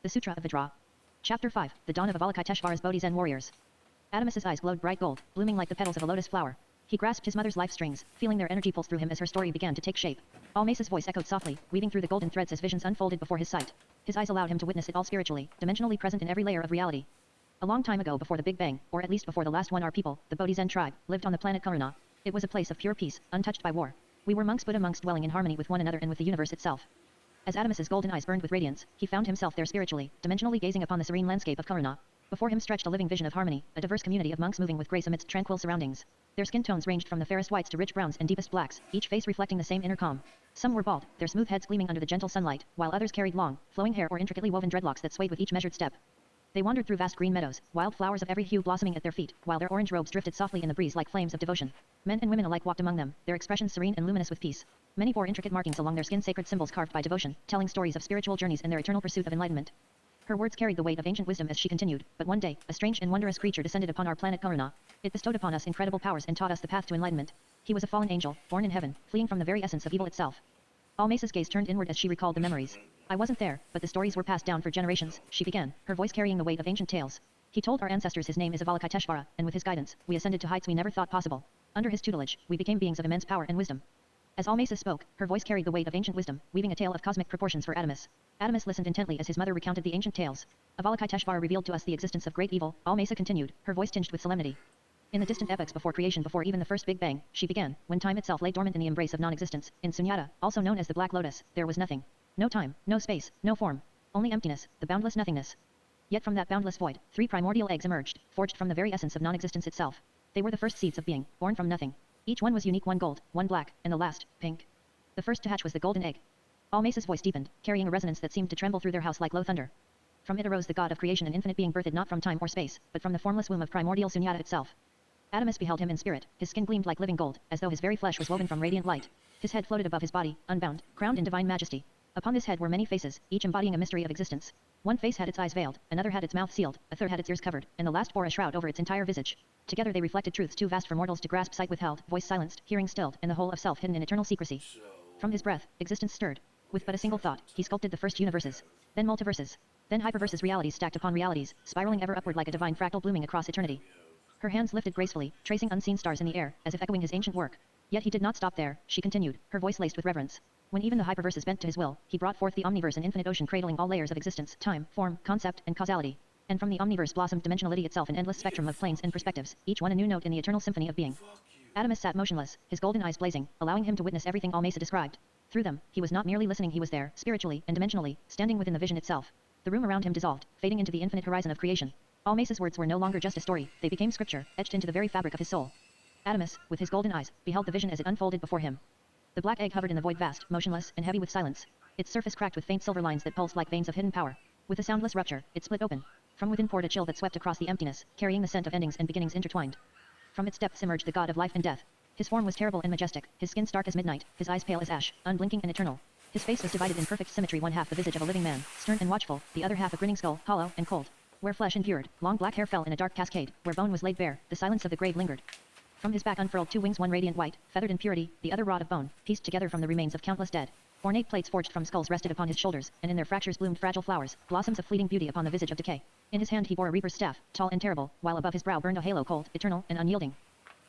The Sutra of Vajra. Chapter 5, The Dawn of Avalokiteshvara's Bodhis and Warriors. Adamus's eyes glowed bright gold, blooming like the petals of a lotus flower. He grasped his mother's life strings, feeling their energy pulse through him as her story began to take shape. Almace's voice echoed softly, weaving through the golden threads as visions unfolded before his sight. His eyes allowed him to witness it all spiritually, dimensionally present in every layer of reality. A long time ago before the Big Bang, or at least before the last one, our people, the Bodhi Zen tribe, lived on the planet Karuna. It was a place of pure peace, untouched by war. We were monks, Buddha monks, dwelling in harmony with one another and with the universe itself. As Adamus's golden eyes burned with radiance, he found himself there spiritually, dimensionally gazing upon the serene landscape of Karuna. Before him stretched a living vision of harmony, a diverse community of monks moving with grace amidst tranquil surroundings. Their skin tones ranged from the fairest whites to rich browns and deepest blacks, each face reflecting the same inner calm. Some were bald, their smooth heads gleaming under the gentle sunlight, while others carried long, flowing hair or intricately woven dreadlocks that swayed with each measured step. They wandered through vast green meadows, wild flowers of every hue blossoming at their feet, while their orange robes drifted softly in the breeze like flames of devotion. Men and women alike walked among them, their expressions serene and luminous with peace. Many bore intricate markings along their skin, sacred symbols carved by devotion, telling stories of spiritual journeys and their eternal pursuit of enlightenment. Her words carried the weight of ancient wisdom as she continued, but one day, a strange and wondrous creature descended upon our planet Karuna. It bestowed upon us incredible powers and taught us the path to enlightenment. He was a fallen angel, born in heaven, fleeing from the very essence of evil itself. Almace's gaze turned inward as she recalled the memories. I wasn't there, but the stories were passed down for generations, she began, her voice carrying the weight of ancient tales. He told our ancestors his name is Avalokiteshvara, and with his guidance, we ascended to heights we never thought possible. Under his tutelage, we became beings of immense power and wisdom. As Almace spoke, her voice carried the weight of ancient wisdom, weaving a tale of cosmic proportions for Adamus. Adamus listened intently as his mother recounted the ancient tales. Avalokiteshvara revealed to us the existence of great evil, Almace continued, her voice tinged with solemnity. In the distant epochs before creation, before even the first Big Bang, she began, when time itself lay dormant in the embrace of non-existence, in Sunyata, also known as the Black Lotus, there was nothing. No time, no space, no form. Only emptiness, the boundless nothingness. Yet from that boundless void, 3 primordial eggs emerged, forged from the very essence of non-existence itself. They were the first seeds of being, born from nothing. Each one was unique, one gold, one black, and the last, pink. The first to hatch was the golden egg. Almace's voice deepened, carrying a resonance that seemed to tremble through their house like low thunder. From it arose the god of creation, an infinite being birthed not from time or space, but from the formless womb of primordial Sunyata itself. Adamus beheld him in spirit, his skin gleamed like living gold, as though his very flesh was woven from radiant light. His head floated above his body, unbound, crowned in divine majesty. Upon this head were many faces, each embodying a mystery of existence. One face had its eyes veiled, another had its mouth sealed, a third had its ears covered, and the last bore a shroud over its entire visage. Together they reflected truths too vast for mortals to grasp, sight withheld, voice silenced, hearing stilled, and the whole of self hidden in eternal secrecy. From his breath, existence stirred. With but a single thought, he sculpted the first universes. Then multiverses. Then hyperverses, realities stacked upon realities, spiraling ever upward like a divine fractal blooming across eternity. Her hands lifted gracefully, tracing unseen stars in the air, as if echoing his ancient work. Yet he did not stop there, she continued, her voice laced with reverence. When even the hyperverses bent to his will, he brought forth the omniverse, an infinite ocean cradling all layers of existence, time, form, concept, and causality. And from the omniverse blossomed dimensionality itself, an endless spectrum of planes and perspectives, each one a new note in the eternal symphony of being. Adamus sat motionless, his golden eyes blazing, allowing him to witness everything Almace described. Through them, he was not merely listening, he was there, spiritually and dimensionally, standing within the vision itself. The room around him dissolved, fading into the infinite horizon of creation. Almace's words were no longer just a story, they became scripture, etched into the very fabric of his soul. Adamus, with his golden eyes, beheld the vision as it unfolded before him. The black egg hovered in the void, vast, motionless, and heavy with silence. Its surface cracked with faint silver lines that pulsed like veins of hidden power. With a soundless rupture, it split open. From within poured a chill that swept across the emptiness, carrying the scent of endings and beginnings intertwined. From its depths emerged the god of life and death. His form was terrible and majestic, his skin stark as midnight, his eyes pale as ash, unblinking and eternal. His face was divided in perfect symmetry, one half the visage of a living man, stern and watchful, the other half a grinning skull, hollow and cold. Where flesh endured, long black hair fell in a dark cascade, where bone was laid bare, the silence of the grave lingered. From his back unfurled 2 wings, one radiant white, feathered in purity, the other wrought of bone, pieced together from the remains of countless dead. Ornate plates forged from skulls rested upon his shoulders, and in their fractures bloomed fragile flowers, blossoms of fleeting beauty upon the visage of decay. In his hand he bore a reaper's staff, tall and terrible, while above his brow burned a halo cold, eternal, and unyielding.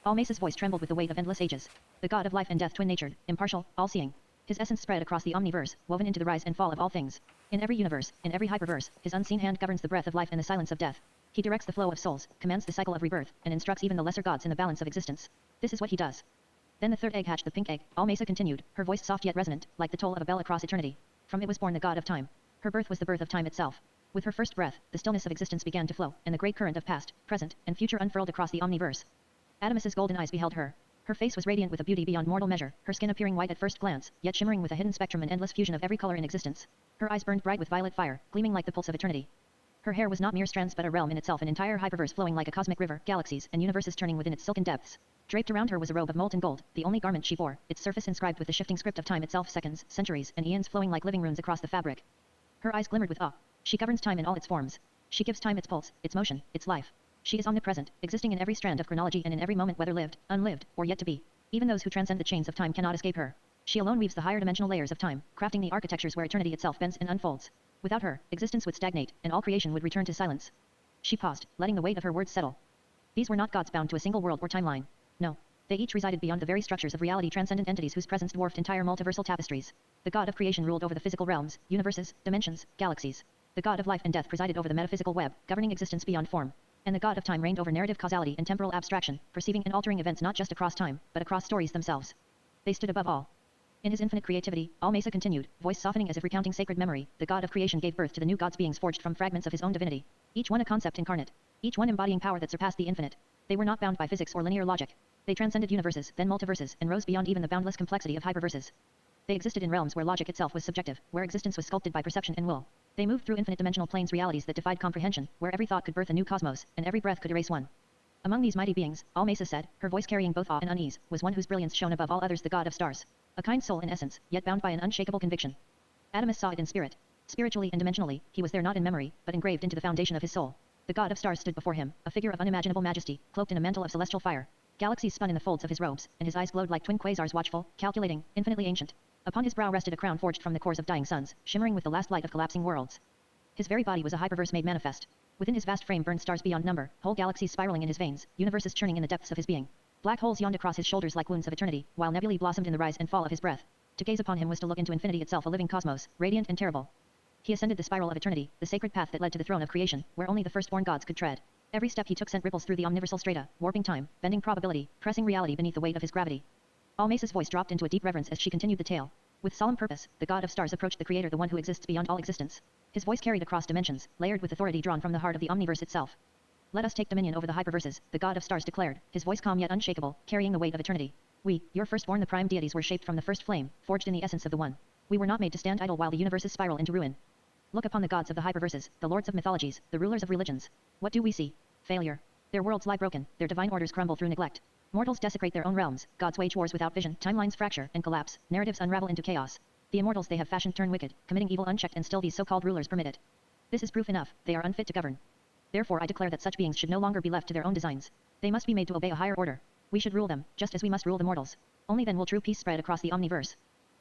Almace's voice trembled with the weight of endless ages. The god of life and death, twin-natured, impartial, all-seeing. His essence spread across the omniverse, woven into the rise and fall of all things. In every universe, in every hyperverse, his unseen hand governs the breath of life and the silence of death. He directs the flow of souls, commands the cycle of rebirth, and instructs even the lesser gods in the balance of existence. This is what he does. Then the third egg hatched, the pink egg, Almace continued, her voice soft yet resonant, like the toll of a bell across eternity. From it was born the god of time. Her birth was the birth of time itself. With her first breath, the stillness of existence began to flow, and the great current of past, present, and future unfurled across the omniverse. Adamus's golden eyes beheld her. Her face was radiant with a beauty beyond mortal measure, her skin appearing white at first glance, yet shimmering with a hidden spectrum and endless fusion of every color in existence. Her eyes burned bright with violet fire, gleaming like the pulse of eternity. Her hair was not mere strands but a realm in itself, an entire hyperverse flowing like a cosmic river, galaxies and universes turning within its silken depths. Draped around her was a robe of molten gold, the only garment she bore, its surface inscribed with the shifting script of time itself, seconds, centuries, and eons flowing like living runes across the fabric. Her eyes glimmered with awe. She governs time in all its forms. She gives time its pulse, its motion, its life. She is omnipresent, existing in every strand of chronology and in every moment, whether lived, unlived, or yet to be. Even those who transcend the chains of time cannot escape her. She alone weaves the higher dimensional layers of time, crafting the architectures where eternity itself bends and unfolds. Without her, existence would stagnate, and all creation would return to silence. She paused, letting the weight of her words settle. These were not gods bound to a single world or timeline. No. They each resided beyond the very structures of reality, transcendent entities whose presence dwarfed entire multiversal tapestries. The god of creation ruled over the physical realms, universes, dimensions, galaxies. The god of life and death presided over the metaphysical web, governing existence beyond form. And the god of time reigned over narrative causality and temporal abstraction, perceiving and altering events not just across time, but across stories themselves. They stood above all. In his infinite creativity, All-Mesa continued, voice softening as if recounting sacred memory, the god of creation gave birth to the new gods, beings forged from fragments of his own divinity. Each one a concept incarnate. Each one embodying power that surpassed the infinite. They were not bound by physics or linear logic. They transcended universes, then multiverses, and rose beyond even the boundless complexity of hyperverses. They existed in realms where logic itself was subjective, where existence was sculpted by perception and will. They moved through infinite dimensional planes, realities that defied comprehension, where every thought could birth a new cosmos, and every breath could erase one. Among these mighty beings, All-Mesa said, her voice carrying both awe and unease, was one whose brilliance shone above all others, the god of stars. A kind soul in essence, yet bound by an unshakable conviction. Adamus saw it in spirit. Spiritually and dimensionally, he was there not in memory, but engraved into the foundation of his soul. The god of stars stood before him, a figure of unimaginable majesty, cloaked in a mantle of celestial fire. Galaxies spun in the folds of his robes, and his eyes glowed like twin quasars, watchful, calculating, infinitely ancient. Upon his brow rested a crown forged from the cores of dying suns, shimmering with the last light of collapsing worlds. His very body was a hyperverse made manifest. Within his vast frame burned stars beyond number, whole galaxies spiraling in his veins, universes churning in the depths of his being. Black holes yawned across his shoulders like wounds of eternity, while nebulae blossomed in the rise and fall of his breath. To gaze upon him was to look into infinity itself, a living cosmos, radiant and terrible. He ascended the spiral of eternity, the sacred path that led to the throne of creation, where only the firstborn gods could tread. Every step he took sent ripples through the omniversal strata, warping time, bending probability, pressing reality beneath the weight of his gravity. All-Mesa's voice dropped into a deep reverence as she continued the tale. With solemn purpose, the god of stars approached the creator, the one who exists beyond all existence. His voice carried across dimensions, layered with authority drawn from the heart of the omniverse itself. Let us take dominion over the hyperverses, the god of stars declared, his voice calm yet unshakable, carrying the weight of eternity. We, your firstborn, the prime deities, were shaped from the first flame, forged in the essence of the One. We were not made to stand idle while the universes spiral into ruin. Look upon the gods of the hyperverses, the lords of mythologies, the rulers of religions. What do we see? Failure. Their worlds lie broken, their divine orders crumble through neglect. Mortals desecrate their own realms, gods wage wars without vision, timelines fracture and collapse, narratives unravel into chaos. The immortals they have fashioned turn wicked, committing evil unchecked, and still these so-called rulers permit it. This is proof enough, they are unfit to govern. Therefore I declare that such beings should no longer be left to their own designs. They must be made to obey a higher order. We should rule them, just as we must rule the mortals. Only then will true peace spread across the omniverse.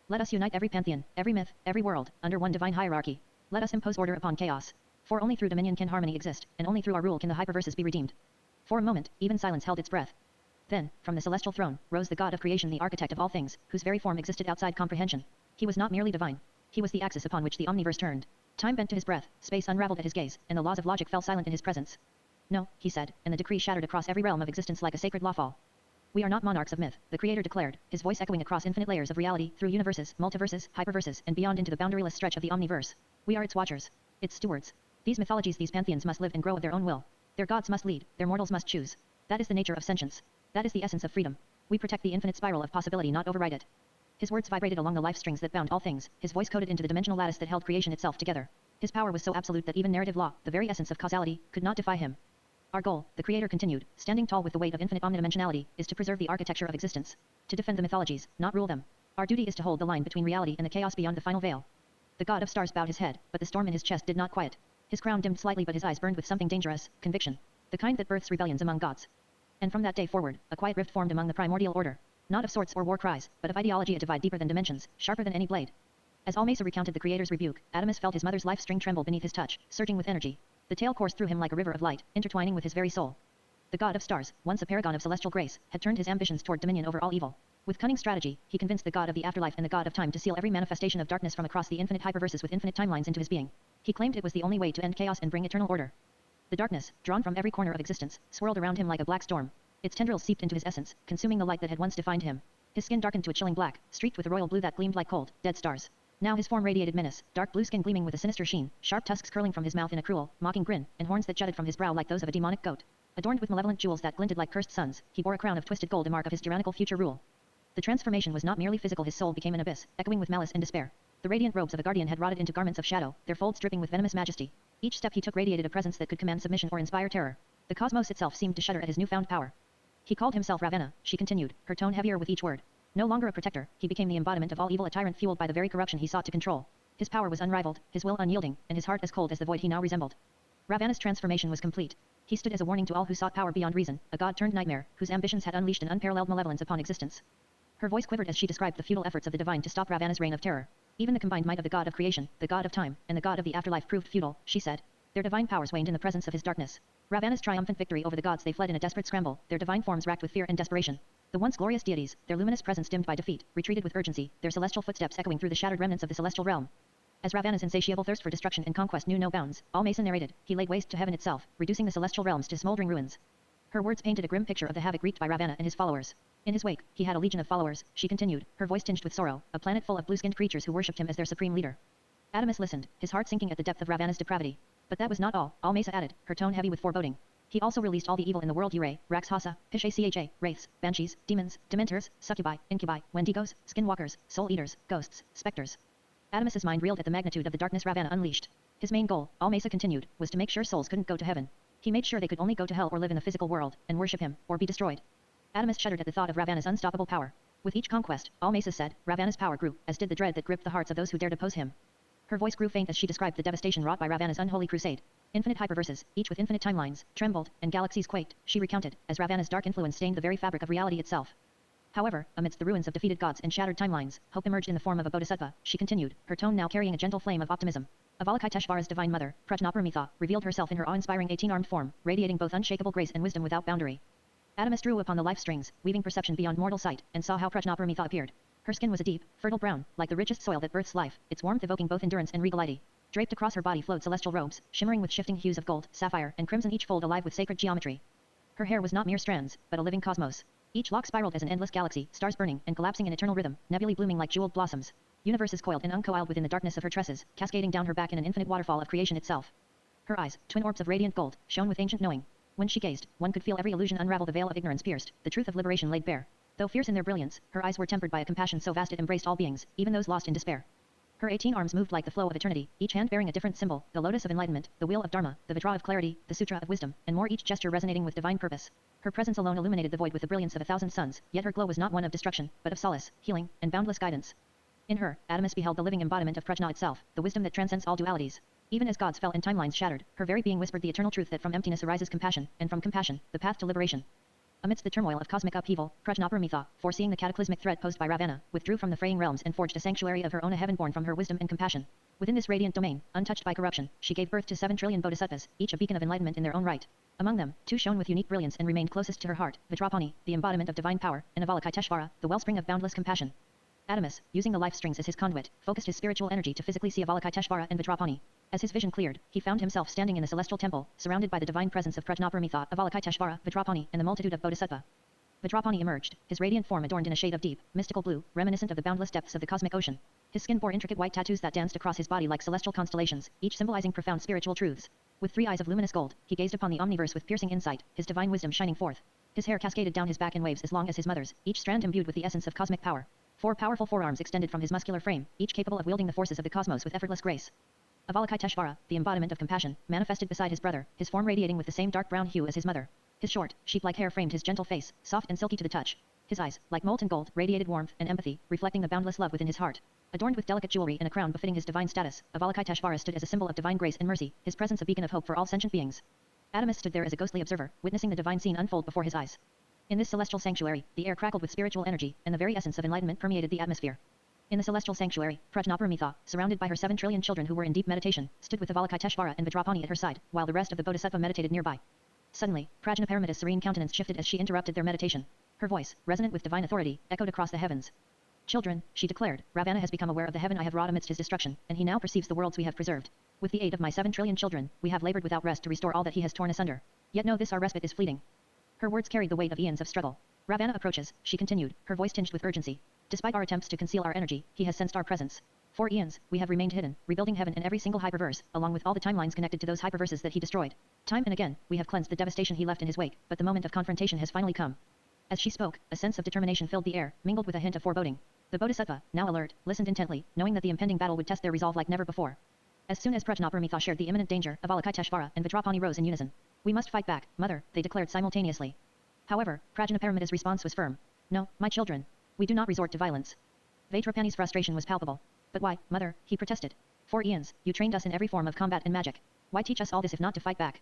Let us unite every pantheon, every myth, every world, under one divine hierarchy. Let us impose order upon chaos. For only through dominion can harmony exist, and only through our rule can the hyperverses be redeemed. For a moment, even silence held its breath. Then, from the celestial throne, rose the god of creation, the architect of all things, whose very form existed outside comprehension. He was not merely divine. He was the axis upon which the omniverse turned. Time bent to his breath, space unraveled at his gaze, and the laws of logic fell silent in his presence. No, he said, and the decree shattered across every realm of existence like a sacred lawfall. We are not monarchs of myth, the creator declared, his voice echoing across infinite layers of reality, through universes, multiverses, hyperverses, and beyond into the boundaryless stretch of the omniverse. We are its watchers. Its stewards. These mythologies, these pantheons must live and grow of their own will. Their gods must lead, their mortals must choose. That is the nature of sentience. That is the essence of freedom. We protect the infinite spiral of possibility, not override it. His words vibrated along the life strings that bound all things, his voice coded into the dimensional lattice that held creation itself together. His power was so absolute that even narrative law, the very essence of causality, could not defy him. Our goal, the creator continued, standing tall with the weight of infinite omnidimensionality, is to preserve the architecture of existence. To defend the mythologies, not rule them. Our duty is to hold the line between reality and the chaos beyond the final veil. The god of stars bowed his head, but the storm in his chest did not quiet. His crown dimmed slightly, but his eyes burned with something dangerous, conviction. The kind that births rebellions among gods. And from that day forward, a quiet rift formed among the primordial order. Not of sorts or war cries, but of ideology, a divide deeper than dimensions, sharper than any blade. As All-Mesa recounted the creator's rebuke, Adamus felt his mother's life string tremble beneath his touch, surging with energy. The tale coursed through him like a river of light, intertwining with his very soul. The god of stars, once a paragon of celestial grace, had turned his ambitions toward dominion over all evil. With cunning strategy, he convinced the god of the afterlife and the god of time to seal every manifestation of darkness from across the infinite hyperverses with infinite timelines into his being. He claimed it was the only way to end chaos and bring eternal order. The darkness, drawn from every corner of existence, swirled around him like a black storm. Its tendrils seeped into his essence, consuming the light that had once defined him. His skin darkened to a chilling black, streaked with a royal blue that gleamed like cold, dead stars. Now his form radiated menace, dark blue skin gleaming with a sinister sheen, sharp tusks curling from his mouth in a cruel, mocking grin, and horns that jutted from his brow like those of a demonic goat. Adorned with malevolent jewels that glinted like cursed suns, he bore a crown of twisted gold, a mark of his tyrannical future rule. The transformation was not merely physical, his soul became an abyss, echoing with malice and despair. The radiant robes of a guardian had rotted into garments of shadow, their folds dripping with venomous majesty. Each step he took radiated a presence that could command submission or inspire terror. The cosmos itself seemed to shudder at his newfound power. He called himself Ravenna, she continued, her tone heavier with each word. No longer a protector, he became the embodiment of all evil, a tyrant fueled by the very corruption he sought to control. His power was unrivaled, his will unyielding, and his heart as cold as the void he now resembled. Ravenna's transformation was complete. He stood as a warning to all who sought power beyond reason, a god turned nightmare, whose ambitions had unleashed an unparalleled malevolence upon existence. Her voice quivered as she described the futile efforts of the divine to stop Ravenna's reign of terror. Even the combined might of the god of creation, the god of time, and the god of the afterlife proved futile, she said. Their divine powers waned in the presence of his darkness. Ravana's triumphant victory over the gods, they fled in a desperate scramble, their divine forms racked with fear and desperation. The once glorious deities, their luminous presence dimmed by defeat, retreated with urgency, their celestial footsteps echoing through the shattered remnants of the celestial realm. As Ravana's insatiable thirst for destruction and conquest knew no bounds, Almesa narrated, he laid waste to heaven itself, reducing the celestial realms to smoldering ruins. Her words painted a grim picture of the havoc wreaked by Ravana and his followers. In his wake, he had a legion of followers, she continued, her voice tinged with sorrow, a planet full of blue-skinned creatures who worshipped him as their supreme leader. Adamus listened, his heart sinking at the depth of Ravana's depravity. But that was not all, Almesa added, her tone heavy with foreboding. He also released all the evil in the world: Ure, Raxhasa, Pishacha, wraiths, banshees, demons, dementors, succubi, incubi, wendigos, skinwalkers, soul eaters, ghosts, specters. Adamus's mind reeled at the magnitude of the darkness Ravana unleashed. His main goal, Almesa continued, was to make sure souls couldn't go to heaven. He made sure they could only go to hell or live in the physical world, and worship him, or be destroyed. Adamus shuddered at the thought of Ravana's unstoppable power. With each conquest, Almesa said, Ravana's power grew, as did the dread that gripped the hearts of those who dared oppose him. Her voice grew faint as she described the devastation wrought by Ravana's unholy crusade. Infinite hyperverses, each with infinite timelines, trembled, and galaxies quaked, she recounted, as Ravana's dark influence stained the very fabric of reality itself. However, amidst the ruins of defeated gods and shattered timelines, hope emerged in the form of a bodhisattva, she continued, her tone now carrying a gentle flame of optimism. Avalokiteshvara's divine mother, Prajnaparamita, revealed herself in her awe-inspiring 18-armed form, radiating both unshakable grace and wisdom without boundary. Adamus drew upon the life strings, weaving perception beyond mortal sight, and saw how Prajnaparamita appeared. Her skin was a deep, fertile brown, like the richest soil that births life, its warmth evoking both endurance and regality. Draped across her body flowed celestial robes, shimmering with shifting hues of gold, sapphire, and crimson, each fold alive with sacred geometry. Her hair was not mere strands, but a living cosmos. Each lock spiraled as an endless galaxy, stars burning and collapsing in eternal rhythm, nebulae blooming like jeweled blossoms. Universes coiled and uncoiled within the darkness of her tresses, cascading down her back in an infinite waterfall of creation itself. Her eyes, twin orbs of radiant gold, shone with ancient knowing. When she gazed, one could feel every illusion unravel, the veil of ignorance pierced, the truth of liberation laid bare. Though fierce in their brilliance, her eyes were tempered by a compassion so vast it embraced all beings, even those lost in despair. Her 18 arms moved like the flow of eternity, each hand bearing a different symbol, the lotus of enlightenment, the wheel of dharma, the Vajra of clarity, the Sutra of wisdom, and more, each gesture resonating with divine purpose. Her presence alone illuminated the void with the brilliance of 1,000 suns, yet her glow was not one of destruction, but of solace, healing, and boundless guidance. In her, Adamus beheld the living embodiment of Prajna itself, the wisdom that transcends all dualities. Even as gods fell and timelines shattered, her very being whispered the eternal truth that from emptiness arises compassion, and from compassion, the path to liberation. Amidst the turmoil of cosmic upheaval, Prajnaparamita, foreseeing the cataclysmic threat posed by Ravana, withdrew from the fraying realms and forged a sanctuary of her own, a heaven born from her wisdom and compassion. Within this radiant domain, untouched by corruption, she gave birth to 7 trillion bodhisattvas, each a beacon of enlightenment in their own right. Among them, 2 shone with unique brilliance and remained closest to her heart, Vajrapani, the embodiment of divine power, and Avalokiteshvara, the wellspring of boundless compassion. Adamus, using the life strings as his conduit, focused his spiritual energy to physically see Avalokiteshvara and Vajrapani. As his vision cleared, he found himself standing in the celestial temple, surrounded by the divine presence of Prajnaparamita, Avalokiteshvara, Vajrapani, and the multitude of bodhisattva. Vajrapani emerged, his radiant form adorned in a shade of deep, mystical blue, reminiscent of the boundless depths of the cosmic ocean. His skin bore intricate white tattoos that danced across his body like celestial constellations, each symbolizing profound spiritual truths. With 3 eyes of luminous gold, he gazed upon the omniverse with piercing insight, his divine wisdom shining forth. His hair cascaded down his back in waves as long as his mother's, each strand imbued with the essence of cosmic power. 4 powerful forearms extended from his muscular frame, each capable of wielding the forces of the cosmos with effortless grace. Avalokiteshvara, the embodiment of compassion, manifested beside his brother, his form radiating with the same dark brown hue as his mother. His short, sheep-like hair framed his gentle face, soft and silky to the touch. His eyes, like molten gold, radiated warmth and empathy, reflecting the boundless love within his heart. Adorned with delicate jewelry and a crown befitting his divine status, Avalokiteshvara stood as a symbol of divine grace and mercy, his presence a beacon of hope for all sentient beings. Adamus stood there as a ghostly observer, witnessing the divine scene unfold before his eyes. In this celestial sanctuary, the air crackled with spiritual energy, and the very essence of enlightenment permeated the atmosphere. In the celestial sanctuary, Prajnaparamita, surrounded by her 7 trillion children who were in deep meditation, stood with Avalokiteshvara and Vajrapani at her side, while the rest of the bodhisattva meditated nearby. Suddenly, Prajnaparamita's serene countenance shifted as she interrupted their meditation. Her voice, resonant with divine authority, echoed across the heavens. Children, she declared, Ravana has become aware of the heaven I have wrought amidst his destruction, and he now perceives the worlds we have preserved. With the aid of my 7 trillion children, we have labored without rest to restore all that he has torn asunder. Yet know this, our respite is fleeting. Her words carried the weight of eons of struggle. Ravana approaches, she continued, her voice tinged with urgency. Despite our attempts to conceal our energy, he has sensed our presence. For eons, we have remained hidden, rebuilding heaven in every single hyperverse, along with all the timelines connected to those hyperverses that he destroyed. Time and again, we have cleansed the devastation he left in his wake, but the moment of confrontation has finally come. As she spoke, a sense of determination filled the air, mingled with a hint of foreboding. The bodhisattva, now alert, listened intently, knowing that the impending battle would test their resolve like never before. As soon as Prajnaparamita shared the imminent danger, Avalokiteshvara and Vajrapani rose in unison. We must fight back, mother, they declared simultaneously. However, Prajnaparamita's response was firm. No, my children. We do not resort to violence. Vajrapani's frustration was palpable. But why, mother, he protested. For eons, you trained us in every form of combat and magic. Why teach us all this if not to fight back?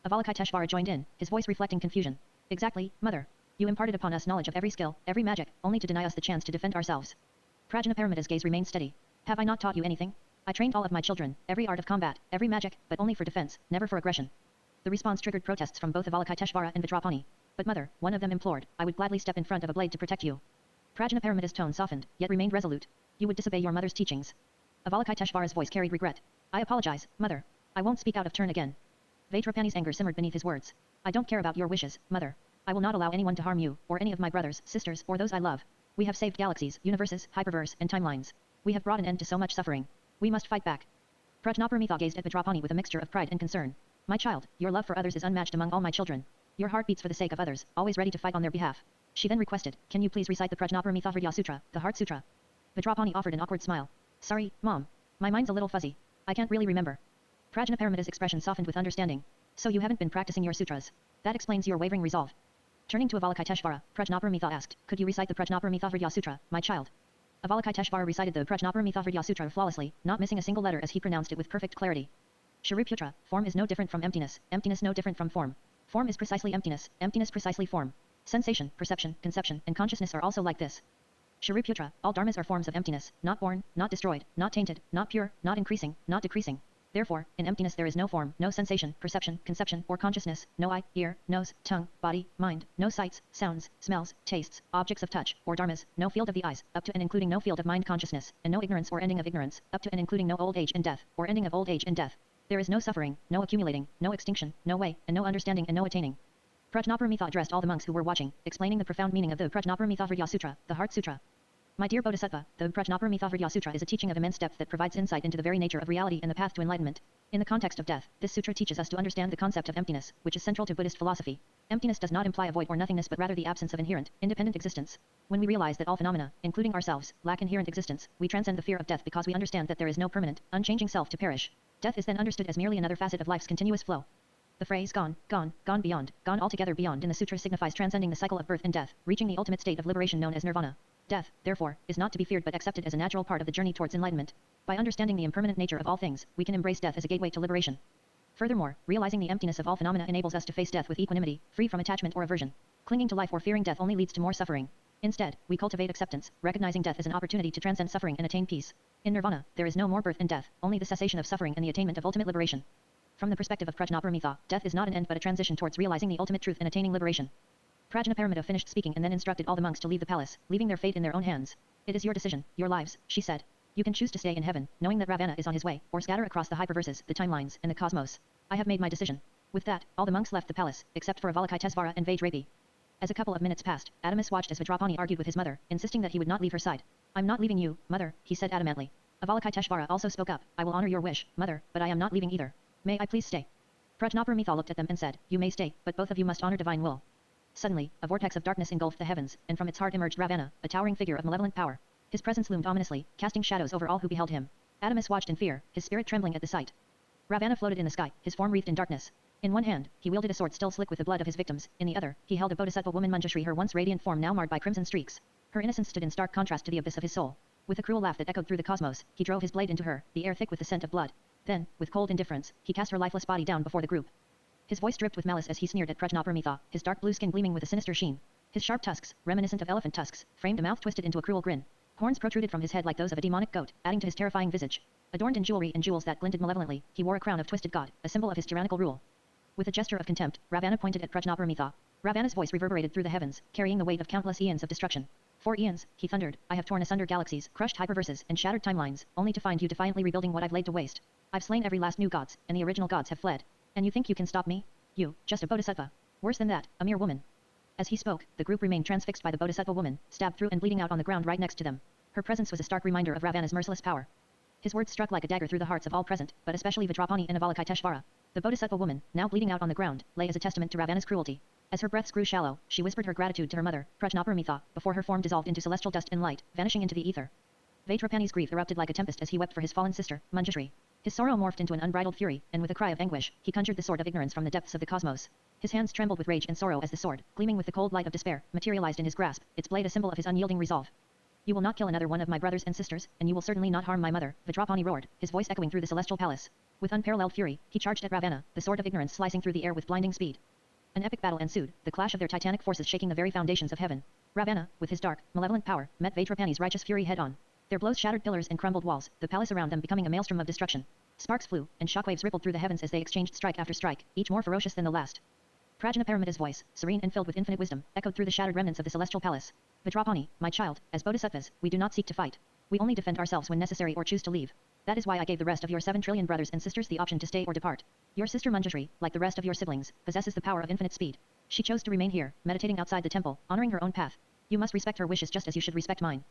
Avalokiteshvara joined in, his voice reflecting confusion. Exactly, mother. You imparted upon us knowledge of every skill, every magic, only to deny us the chance to defend ourselves. Prajnaparamita's gaze remained steady. Have I not taught you anything? I trained all of my children, every art of combat, every magic, but only for defense, never for aggression. The response triggered protests from both Avalokiteshvara and Vajrapani. But mother, one of them implored, I would gladly step in front of a blade to protect you. Prajnaparamita's tone softened, yet remained resolute. You would disobey your mother's teachings. Avalokiteshvara's voice carried regret. I apologize, mother. I won't speak out of turn again. Vajrapani's anger simmered beneath his words. I don't care about your wishes, mother. I will not allow anyone to harm you, or any of my brothers, sisters, or those I love. We have saved galaxies, universes, hyperverse, and timelines. We have brought an end to so much suffering. We must fight back. Prajnaparamita gazed at Vajrapani with a mixture of pride and concern. My child, your love for others is unmatched among all my children. Your heart beats for the sake of others, always ready to fight on their behalf. She then requested, can you please recite the Prajnaparamita Vajra Sutra, the Heart Sutra? Vajrapani offered an awkward smile. Sorry, Mom. My mind's a little fuzzy. I can't really remember. Prajnaparamita's expression softened with understanding. So you haven't been practicing your sutras. That explains your wavering resolve. Turning to Avalokiteshvara, Prajnaparamita asked, could you recite the Prajnaparamita Vajra Sutra, my child? Avalokiteshvara recited the Prajnaparamita Vajra Sutra flawlessly, not missing a single letter as he pronounced it with perfect clarity. Shariputra, form is no different from emptiness, emptiness no different from form. Form is precisely emptiness, emptiness precisely form. Sensation, perception, conception, and consciousness are also like this. Shariputra, all dharmas are forms of emptiness, not born, not destroyed, not tainted, not pure, not increasing, not decreasing. Therefore, in emptiness there is no form, no sensation, perception, conception, or consciousness, no eye, ear, nose, tongue, body, mind, no sights, sounds, smells, tastes, objects of touch, or dharmas, no field of the eyes, up to and including no field of mind consciousness, and no ignorance or ending of ignorance, up to and including no old age and death, or ending of old age and death. There is no suffering, no accumulating, no extinction, no way, and no understanding and no attaining. Prajnaparamita addressed all the monks who were watching, explaining the profound meaning of the Prajnaparamita Vajra Sutra, the Heart Sutra. My dear Bodhisattva, the Prajnaparamita Vajra Sutra is a teaching of immense depth that provides insight into the very nature of reality and the path to enlightenment. In the context of death, this sutra teaches us to understand the concept of emptiness, which is central to Buddhist philosophy. Emptiness does not imply a void or nothingness but rather the absence of inherent, independent existence. When we realize that all phenomena, including ourselves, lack inherent existence, we transcend the fear of death because we understand that there is no permanent, unchanging self to perish. Death is then understood as merely another facet of life's continuous flow. The phrase gone, gone, gone beyond, gone altogether beyond in the sutra signifies transcending the cycle of birth and death, reaching the ultimate state of liberation known as nirvana. Death, therefore, is not to be feared but accepted as a natural part of the journey towards enlightenment. By understanding the impermanent nature of all things, we can embrace death as a gateway to liberation. Furthermore, realizing the emptiness of all phenomena enables us to face death with equanimity, free from attachment or aversion. Clinging to life or fearing death only leads to more suffering. Instead, we cultivate acceptance, recognizing death as an opportunity to transcend suffering and attain peace. In nirvana, there is no more birth and death, only the cessation of suffering and the attainment of ultimate liberation. From the perspective of Prajnaparamita, death is not an end but a transition towards realizing the ultimate truth and attaining liberation. Prajnaparamita finished speaking and then instructed all the monks to leave the palace, leaving their fate in their own hands. It is your decision, your lives, she said. You can choose to stay in heaven, knowing that Ravana is on his way, or scatter across the hyperverses, the timelines, and the cosmos. I have made my decision. With that, all the monks left the palace, except for Avalokiteshvara and Vajrapani. As a couple of minutes passed, Adamus watched as Vajrapani argued with his mother, insisting that he would not leave her side. I'm not leaving you, mother, he said adamantly. Avalokiteshvara also spoke up, I will honor your wish, mother, but I am not leaving either. May I please stay? Prajnaparamita looked at them and said, you may stay, but both of you must honor divine will. Suddenly, a vortex of darkness engulfed the heavens, and from its heart emerged Ravana, a towering figure of malevolent power. His presence loomed ominously, casting shadows over all who beheld him. Adamus watched in fear, his spirit trembling at the sight. Ravana floated in the sky, his form wreathed in darkness. In one hand, he wielded a sword still slick with the blood of his victims, in the other, he held a bodhisattva woman Manjushri, her once radiant form now marred by crimson streaks. Her innocence stood in stark contrast to the abyss of his soul. With a cruel laugh that echoed through the cosmos, he drove his blade into her, the air thick with the scent of blood. Then, with cold indifference, he cast her lifeless body down before the group. His voice dripped with malice as he sneered at Prajnaparamita, his dark blue skin gleaming with a sinister sheen. His sharp tusks, reminiscent of elephant tusks, framed a mouth twisted into a cruel grin. Horns protruded from his head like those of a demonic goat, adding to his terrifying visage. Adorned in jewelry and jewels that glinted malevolently, he wore a crown of twisted god, a symbol of his tyrannical rule. With a gesture of contempt, Ravana pointed at Prajnaparamita. Ravana's voice reverberated through the heavens, carrying the weight of countless eons of destruction. 4 eons, he thundered, I have torn asunder galaxies, crushed hyperverses, and shattered timelines, only to find you defiantly rebuilding what I've laid to waste. I've slain every last new gods, and the original gods have fled. And you think you can stop me? You, just a bodhisattva. Worse than that, a mere woman. As he spoke, the group remained transfixed by the bodhisattva woman, stabbed through and bleeding out on the ground right next to them. Her presence was a stark reminder of Ravana's merciless power. His words struck like a dagger through the hearts of all present, but especially Vajrapani and Avalokiteshvara. The bodhisattva woman, now bleeding out on the ground, lay as a testament to Ravana's cruelty. As her breaths grew shallow, she whispered her gratitude to her mother, Prajnaparamita, before her form dissolved into celestial dust and light, vanishing into the ether. Vajrapani's grief erupted like a tempest as he wept for his fallen sister, Manjushri. His sorrow morphed into an unbridled fury, and with a cry of anguish, he conjured the sword of ignorance from the depths of the cosmos. His hands trembled with rage and sorrow as the sword, gleaming with the cold light of despair, materialized in his grasp, its blade a symbol of his unyielding resolve. You will not kill another one of my brothers and sisters, and you will certainly not harm my mother, Vajrapani roared, his voice echoing through the celestial palace. With unparalleled fury, he charged at Ravana, the sword of ignorance slicing through the air with blinding speed. An epic battle ensued, the clash of their titanic forces shaking the very foundations of heaven. Ravana, with his dark, malevolent power, met Vajrapani's righteous fury head-on. Their blows shattered pillars and crumbled walls, the palace around them becoming a maelstrom of destruction. Sparks flew, and shockwaves rippled through the heavens as they exchanged strike after strike, each more ferocious than the last. Prajnaparamita's voice, serene and filled with infinite wisdom, echoed through the shattered remnants of the celestial palace. Vajrapani, my child, as bodhisattvas, we do not seek to fight. We only defend ourselves when necessary or choose to leave. That is why I gave the rest of your 7 trillion brothers and sisters the option to stay or depart. Your sister Manjushri, like the rest of your siblings, possesses the power of infinite speed. She chose to remain here, meditating outside the temple, honoring her own path. You must respect her wishes just as you should respect mine.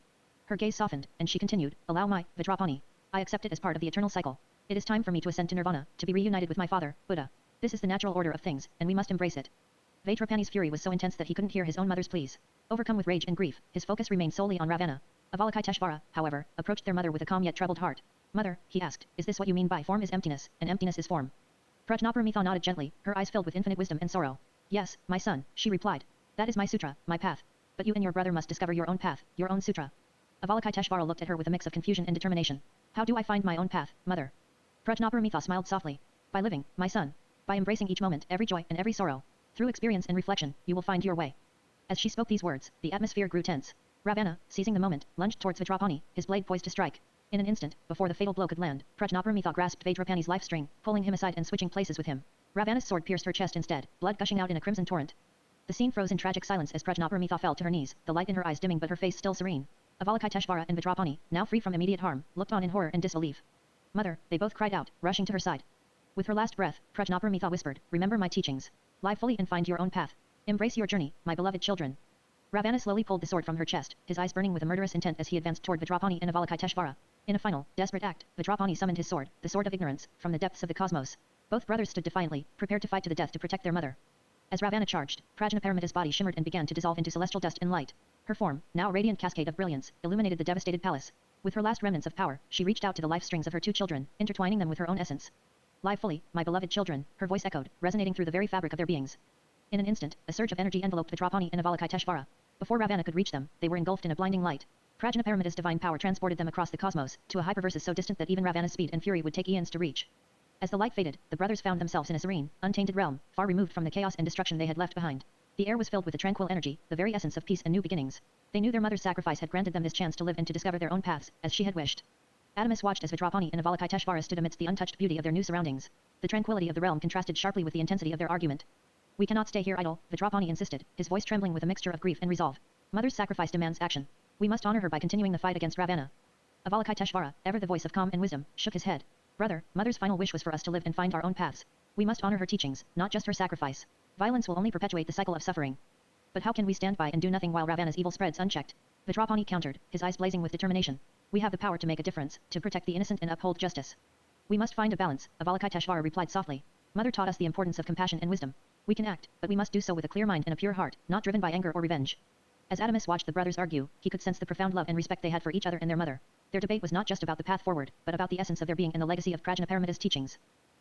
Her gaze softened, and she continued, allow my, Vajrapani. I accept it as part of the eternal cycle. It is time for me to ascend to nirvana, to be reunited with my father, Buddha. This is the natural order of things, and we must embrace it. Vajrapani's fury was so intense that he couldn't hear his own mother's pleas. Overcome with rage and grief, his focus remained solely on Ravana. Avalokiteshvara, however, approached their mother with a calm yet troubled heart. Mother, he asked, is this what you mean by form is emptiness, and emptiness is form? Prajnaparamita nodded gently, her eyes filled with infinite wisdom and sorrow. Yes, my son, she replied. That is my sutra, my path. But you and your brother must discover your own path, your own sutra. Avalokiteshvara looked at her with a mix of confusion and determination. How do I find my own path, mother? Prajnaparamita smiled softly. By living, my son. By embracing each moment, every joy and every sorrow. Through experience and reflection, you will find your way. As she spoke these words, the atmosphere grew tense. Ravana, seizing the moment, lunged towards Vajrapani, his blade poised to strike. In an instant, before the fatal blow could land, Prajnaparamita grasped Vajrapani's life string, pulling him aside and switching places with him. Ravana's sword pierced her chest instead, blood gushing out in a crimson torrent. The scene froze in tragic silence as Prajnaparamita fell to her knees, the light in her eyes dimming but her face still serene. Avalokiteshvara and Vajrapani, now free from immediate harm, looked on in horror and disbelief. Mother, they both cried out, rushing to her side. With her last breath, Prajnaparamita whispered, remember my teachings. Live fully and find your own path. Embrace your journey, my beloved children. Ravana slowly pulled the sword from her chest, his eyes burning with a murderous intent as he advanced toward Vajrapani and Avalokiteshvara. In a final, desperate act, Vajrapani summoned his sword, the sword of ignorance, from the depths of the cosmos. Both brothers stood defiantly, prepared to fight to the death to protect their mother. As Ravana charged, Prajnaparamita's body shimmered and began to dissolve into celestial dust and light. Her form, now a radiant cascade of brilliance, illuminated the devastated palace. With her last remnants of power, she reached out to the life strings of her 2 children, intertwining them with her own essence. Live fully, my beloved children, her voice echoed, resonating through the very fabric of their beings. In an instant, a surge of energy enveloped Vajrapani and Avalokiteshvara. Before Ravana could reach them, they were engulfed in a blinding light. Prajnaparamita's divine power transported them across the cosmos, to a hyperverse so distant that even Ravana's speed and fury would take eons to reach. As the light faded, the brothers found themselves in a serene, untainted realm, far removed from the chaos and destruction they had left behind. The air was filled with a tranquil energy, the very essence of peace and new beginnings. They knew their mother's sacrifice had granted them this chance to live and to discover their own paths, as she had wished. Adamus watched as Vajrapani and Avalokiteshvara stood amidst the untouched beauty of their new surroundings. The tranquility of the realm contrasted sharply with the intensity of their argument. We cannot stay here idle, Vajrapani insisted, his voice trembling with a mixture of grief and resolve. Mother's sacrifice demands action. We must honor her by continuing the fight against Ravana. Avalokiteshvara, ever the voice of calm and wisdom, shook his head. Brother, Mother's final wish was for us to live and find our own paths. We must honor her teachings, not just her sacrifice. Violence will only perpetuate the cycle of suffering. But how can we stand by and do nothing while Ravana's evil spreads unchecked? Vajrapani countered, his eyes blazing with determination. We have the power to make a difference, to protect the innocent and uphold justice. We must find a balance, Avalokiteshvara replied softly. Mother taught us the importance of compassion and wisdom. We can act, but we must do so with a clear mind and a pure heart, not driven by anger or revenge. As Adamus watched the brothers argue, he could sense the profound love and respect they had for each other and their mother. Their debate was not just about the path forward, but about the essence of their being and the legacy of Prajnaparamita's teachings.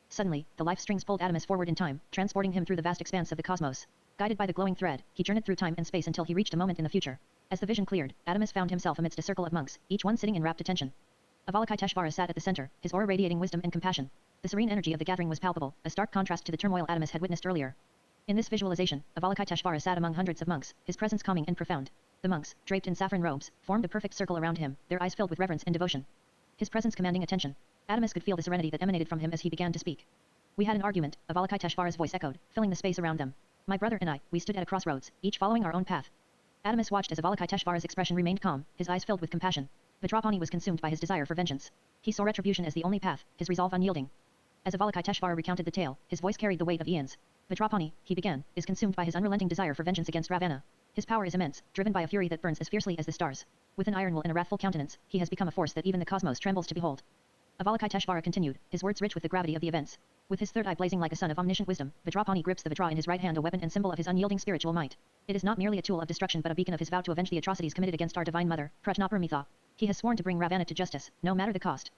Suddenly, the life strings pulled Adamus forward in time, transporting him through the vast expanse of the cosmos. Guided by the glowing thread, he journeyed through time and space until he reached a moment in the future. As the vision cleared, Adamus found himself amidst a circle of monks, each one sitting in rapt attention. Avalokiteshvara sat at the center, his aura radiating wisdom and compassion. The serene energy of the gathering was palpable, a stark contrast to the turmoil Adamus had witnessed earlier. In this visualization, Avalokiteshvara sat among hundreds of monks, his presence calming and profound. The monks, draped in saffron robes, formed a perfect circle around him, their eyes filled with reverence and devotion. His presence commanding attention. Adamus could feel the serenity that emanated from him as he began to speak. We had an argument, Avalokiteshvara's voice echoed, filling the space around them. My brother and I, we stood at a crossroads, each following our own path. Adamus watched as Avalokiteshvara's expression remained calm, his eyes filled with compassion. Vajrapani was consumed by his desire for vengeance. He saw retribution as the only path, his resolve unyielding. As Avalokiteshvara recounted the tale, his voice carried the weight of eons. Vajrapani, he began, is consumed by his unrelenting desire for vengeance against Ravana. His power is immense, driven by a fury that burns as fiercely as the stars. With an iron will and a wrathful countenance, he has become a force that even the cosmos trembles to behold. Avalokiteshvara continued, his words rich with the gravity of the events. With his third eye blazing like a sun of omniscient wisdom, Vajrapani grips the Vajra in his right hand, a weapon and symbol of his unyielding spiritual might. It is not merely a tool of destruction but a beacon of his vow to avenge the atrocities committed against our divine mother, Prajnaparamita. He has sworn to bring Ravana to justice, no matter the cost.